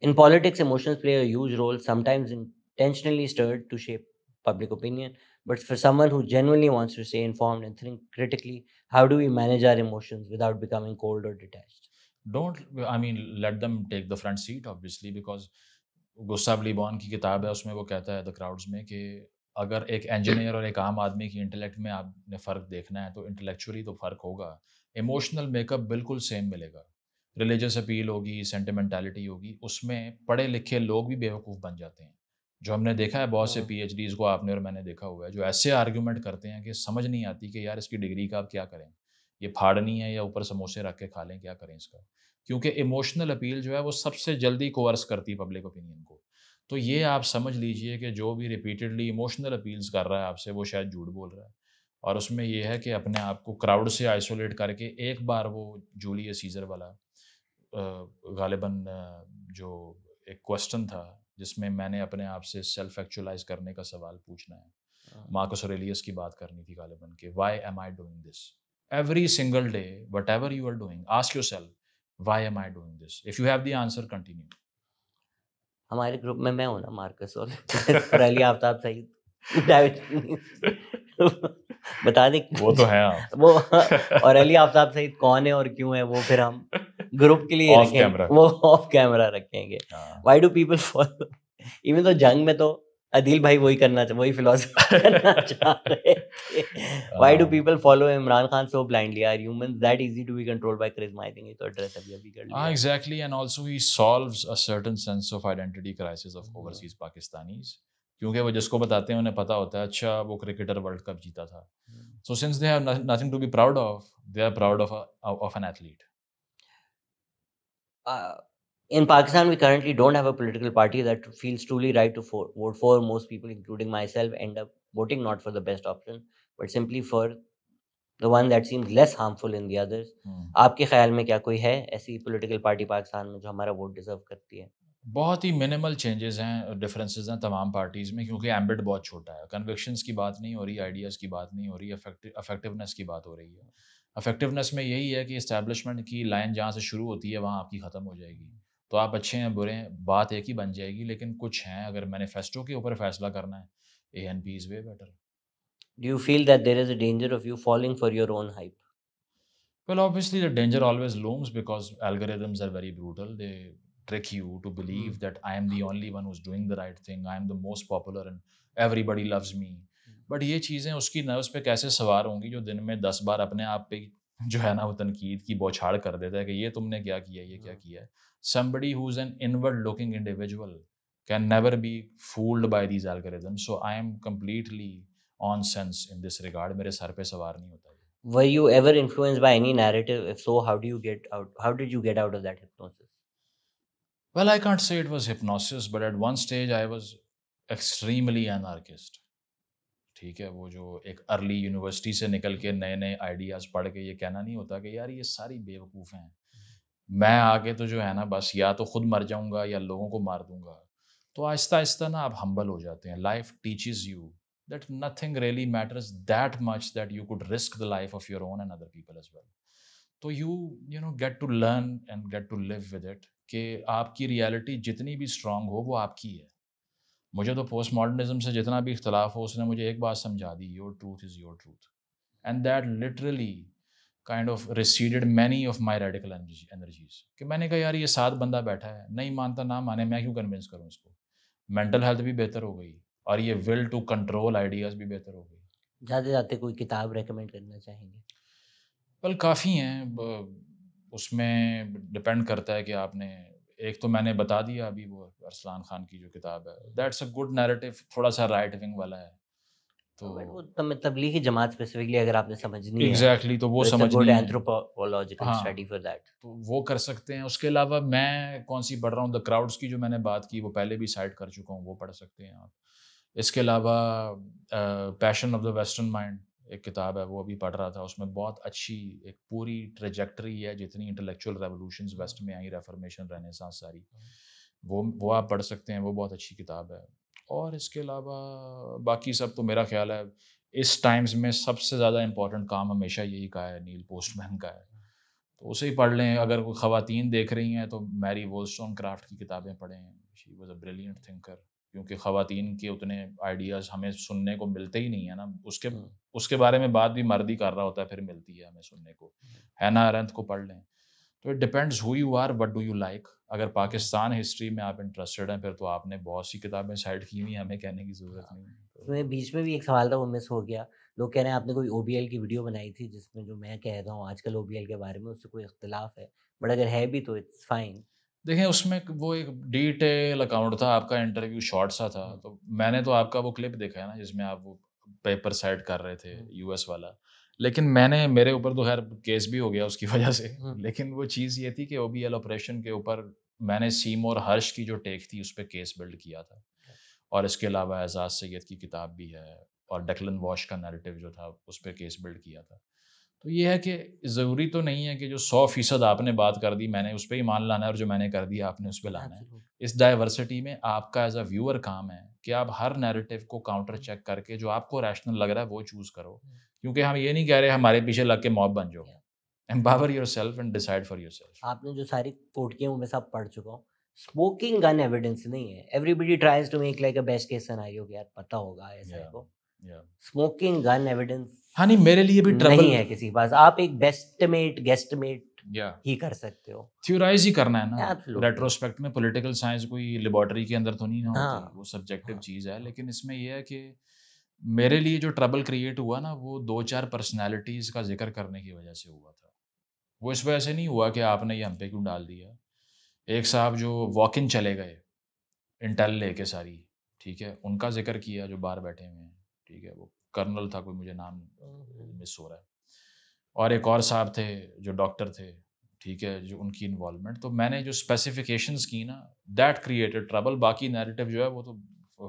In politics, emotions play a huge role, sometimes intentionally stirred to shape public opinion. But for someone who genuinely wants to stay informed and think critically, how do we manage our emotions without becoming cold or detached? Let them take the front seat, obviously, because Gustave Le Bon کی کتاب ہے, اس میں وہ کہتا ہے دا crowds میں کہ اگر ایک انجینئر اور ایک عام آدمی کی انٹلیکٹ میں آپ نے فرق دیکھنا ہے تو انٹلیکچولی تو فرق ہوگا, ایموشنل میک اپ بالکل سیم ملے گا. ریلیجس اپیل ہوگی, سینٹیمنٹیلٹی ہوگی, اس میں پڑھے لکھے لوگ بھی بیوقوف بن جاتے ہیں. جو ہم نے دیکھا ہے بہت سے پی ایچ ڈیز کو, آپ نے اور میں نے دیکھا ہوا ہے, جو ایسے آرگیومنٹ کرتے ہیں کہ سمجھ نہیں آتی کہ یار اس کی ڈگری کا آپ کیا کریں, یہ پھاڑنی ہے یا اوپر سموسے رکھ کے کھا لیں, کیا کریں اس کا. کیونکہ ایموشنل اپیل جو ہے وہ سب سے جلدی کوورس کرتی ہے پبلک اوپینین کو. تو یہ آپ سمجھ لیجئے کہ جو بھی ریپیٹڈلی ایموشنل اپیلز کر رہا ہے آپ سے, وہ شاید جھوٹ بول رہا ہے. اور اس میں یہ ہے کہ اپنے آپ کو کراؤڈ سے آئسولیٹ کر کے, ایک بار وہ جولیس سیزر والا غالباً جو ایک کوسچن تھا جس میں میں نے اپنے آپ سے سیلف ایکچولائز کرنے کا سوال پوچھنا ہے, مارکس اوریلیس کی بات کرنی تھی غالباً کہ why am I doing this every single day, whatever you are doing, ask yourself why am I doing this. If you have the answer, continue. ہمارے گروپ میں ہوں نا, مارکس اور علی آفتاب سعید, بتا دیں وہ تو ہے وہ, اور علی آفتاب سعید کون ہے اور کیوں ہے, وہ پھر ہم گروپ کے لیے رکھیں گے, وہ آف کیمرہ رکھیں گے. Y do people follow, even تو جنگ میں تو عدیل بھائی وہی کرنا چاہ, وہی فلاسفی کرنا چاہ رہے تھے. Why do people follow Imran Khan so blindly, are humans that easy to be controlled by charisma? I think یہ تو ایڈریس ابھی کر لیا. Exactly, and also he solves a certain sense of identity crisis of overseas Pakistanis, کیونکہ وہ جس کو بتاتے ہیں انہیں پتہ ہوتا ہے اچھا وہ کرکٹر ورلڈ کپ جیتا تھا. So since they have nothing to be proud of, they are proud of an athlete. Uh, in Pakistan, we currently don't have a political party that feels truly right to vote for. Most people, including myself, end up voting not for the best option, but simply for the one that seems less harmful in the others. آپ کے خیال میں کیا کوئی ہے ایسی political party Pakistan میں جو ہمارا ووٹ ڈیزرو کرتی ہے؟ بہت ہی منیمل چینجز ہیں، ڈفرینسز ہیں تمام پارٹیز میں، کیونکہ ایمبٹ بہت چھوٹا ہے. کنوکشنز کی بات نہیں ہو رہی، آئیڈیاز کی بات نہیں ہو رہی، افیکٹونیس کی بات ہو رہی ہے. افیکٹونیس میں یہی ہے کہ اسٹیبلشمنٹ کی لائن جہاں سے شروع ہوتی ہے وہاں آپ کی ختم ہو جائے گی. تو آپ اچھے ہیں برے ہیں بات ایک ہی بن جائے گی، لیکن کچھ ہیں اگر مینیفیسٹو کے اوپر فیصلہ کرنا ہے ANP is way better. Do you feel that there is a danger of you falling for your own hype? Well, obviously, the danger always looms because algorithms are very brutal. They trick you to believe that I am the only one who's doing the right thing. I am the most popular and everybody loves me. But یہ چیزیں اس کی nervous پہ کیسے سوار ہوں گی جو دن میں 10 بار اپنے آپ پہ جو ہے نا وہ تنقید کی بوچھاڑ کر دیتا ہے کہ یہ تم نے کیا کیا، یہ کیا کیا ہے. Somebody who's an inward looking individual can never be fooled by these algorithms. So I am completely on sense in this regard. میرے سر پہ سوار نہیں ہوتا. Were you ever influenced by any narrative? If so, how did you get out of that hypnosis? Well, I can't say it was hypnosis, but at one stage I was extremely anarchist. ٹھیک ہے، وہ جو ایک early university سے نکل کے نئے نئے آئیڈیاز پڑھ کے یہ کہنا نہیں ہوتا کہ یار یہ ساری بے وقوف ہیں، میں آگے تو جو ہے نا بس یا تو خود مر جاؤں گا یا لوگوں کو مار دوں گا. تو آہستہ آہستہ نا آپ ہمبل ہو جاتے ہیں. Life teaches you that nothing really matters that much that you could risk the life of your own and other people as well. تو you know get to learn and get to live with it کہ آپ کی reality جتنی بھی strong ہو وہ آپ کی ہے. مجھے تو پوسٹ ماڈرنزم سے جتنا بھی اختلاف ہو اس نے مجھے ایک بات سمجھا دی، your truth is your truth. And that literally kind of receded many of my radical energies. کہ میں نے کہا یار یہ 7 بندہ بیٹھا ہے نہیں مانتا نہ مانے، میں کیوں کنونس کروں اس کو. مینٹل ہیلتھ بھی بہتر ہو گئی اور یہ ول ٹو کنٹرول آئیڈیاز بھی بہتر ہو گئی. جاتے جاتے کوئی کتاب ریکمینڈ کرنا چاہیں گے؟ ویل کافی ہیں، اس میں ڈپینڈ کرتا ہے کہ آپ نے، ایک تو میں نے بتا دیا ابھی وہ ارسلان خان کی جو کتاب ہے، دیٹس اے گڈ نیریٹو، تھوڑا سا رائٹ ونگ والا ہے. تو وہ تبلیغی جماعت اسپیسیفکلی اگر آپ نے سمجھنی ہے ایگزیکٹلی تو وہ گڈ سمجھنی ہے، اینتھروپولوجیکل ہاں اسٹڈی فار دیٹ. تو وہ کر سکتے ہیں. اس کے علاوہ میں کون سی پڑھ رہا ہوں، دا کراؤڈس کی جو میں نے بات کی وہ پہلے بھی سائٹ کر چکا ہوں، وہ پڑھ سکتے ہیں آپ. اس کے علاوہ پیشن آف دا ویسٹرن مائنڈ ایک کتاب ہے، وہ ابھی پڑھ رہا تھا. اس میں بہت اچھی ایک پوری ٹریجیکٹری ہے جتنی انٹلیکچوئل ریولیوشنز ویسٹ میں آئی، ریفارمیشن رینیسانس ساری، وہ آپ پڑھ سکتے ہیں، وہ بہت اچھی کتاب ہے. اور اس کے علاوہ باقی سب تو میرا خیال ہے اس ٹائمز میں سب سے زیادہ امپورٹنٹ کام ہمیشہ یہی کا ہے، نیل پوسٹ مین کا ہے، تو اسے ہی پڑھ لیں. اگر کوئی خواتین دیکھ رہی ہیں تو میری وولسٹون کرافٹ کی کتابیں پڑھیں، she was a brilliant thinker. کیونکہ خواتین کے اتنے آئیڈیاز ہمیں سننے کو ملتے ہی نہیں ہے نا. اس کے بارے میں بات بھی مرد ہی کر رہا ہوتا ہے، پھر ملتی ہے ہمیں سننے کو. ہینا ارنت کو پڑھ لیں. تو it depends who you are, what do you like. اگر پاکستان ہسٹری میں آپ انٹرسٹڈ ہیں پھر تو آپ نے بہت سی کتابیں سائٹ کی ہوئی ہیں، ہمیں کہنے کی ضرورت نہیں. میں بیچ میں بھی ایک سوال تھا وہ مس ہو گیا. لوگ کہہ رہے ہیں آپ نے کوئی OBL کی ویڈیو بنائی تھی جس میں جو میں کہہ رہا ہوں آج کل OBL کے بارے میں اس سے کوئی اختلاف ہے، بٹ اگر ہے بھی تو اٹس فائن. دیکھیں اس میں وہ ایک ڈیٹیل اکاؤنٹ تھا، آپ کا انٹرویو شارٹ سا تھا. تو میں نے تو آپ کا وہ کلپ دیکھا ہے نا جس میں آپ وہ پیپر سائٹ کر رہے تھے US والا. لیکن میرے اوپر تو خیر کیس بھی ہو گیا اس کی وجہ سے. لیکن وہ چیز یہ تھی کہ OBL آپریشن کے اوپر میں نے سیمور ہرش کی جو ٹیک تھی اس پہ کیس بلڈ کیا تھا. اور اس کے علاوہ اعزاز سید کی کتاب بھی ہے، اور ڈیکلن واش کا نیریٹو جو تھا اس پہ کیس بلڈ کیا تھا. تو یہ ہے کہ ضروری تو نہیں ہے کہ جو 100% آپ نے بات کر دی میں نے اس پہ ہی مان لانا ہے، اور جو میں نے کر دیا آپ نے اس پہ لانا ہے. اس ڈائیورسٹی میں آپ کا ایز اے ویور کام ہے کہ آپ ہر نیریٹو کو کاؤنٹر چیک کر کے جو آپ کو ریشنل لگ رہا ہے وہ چوز کرو. کیونکہ ہم یہ نہیں کہہ رہے ہمارے پیچھے لگ کے موب بن جاؤ. Empower your self and decide for your self. آپ نے جو ساری کوٹ کی ہیں وہ میں سب پڑھ چکا ہوں. اسموکنگ گن ایویڈنس نہیں ہے. Everybody tries to make like a best case scenario کہ یار پتہ ہوگا ایسا ہے کو. اسموکنگ گن ایویڈنس ہاں نہیں میرے لیے بھی نہیں ہے کسی پاس. آپ ایک بیسٹمیٹ گیسٹمیٹ ہی کر سکتے ہو، تھیورائز ہی کرنا ہے نا. ریٹروسپیکٹ میں پولیٹیکل سائنس کوئی لیبارٹری کے اندر تو نہیں ہوتی، وہ سبجیکٹیو چیز ہے. لیکن اس میں یہ ہے کہ میرے لیے جو ٹربل کریٹ ہوا نا وہ 2-4 پرسنالٹیز کا ذکر کرنے کی وجہ سے ہوا تھا. وہ اس وجہ سے نہیں ہوا کہ آپ نے یہ ہم پہ کیوں ڈال دیا. ایک صاحب جو واک ان چلے گئے انٹیل لے کے ساری، ٹھیک ہے، ان کا ذکر کیا جو باہر بیٹھے ہوئے ہیں، ٹھیک ہے، وہ کرنل تھا کوئی، مجھے نام مس ہو رہا ہے. اور ایک اور صاحب تھے جو ڈاکٹر تھے، ٹھیک ہے, جو ان کی انوالومنٹ, تو میں نے جو اسپیسیفکیشنز کی نا, دیٹ کریٹڈ ٹربل. باقی نیریٹو جو ہے وہ تو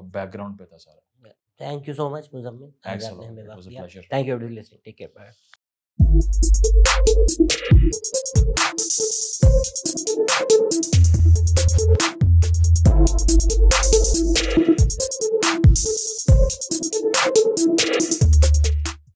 بیک گراؤنڈ پہ تھا سارا. تھینک یو سو مچ مزمل, آج تھینکس آپ نے ہمیں اٹ وقت واز اے دیا. Pleasure. Thank you for listening, take care, bye.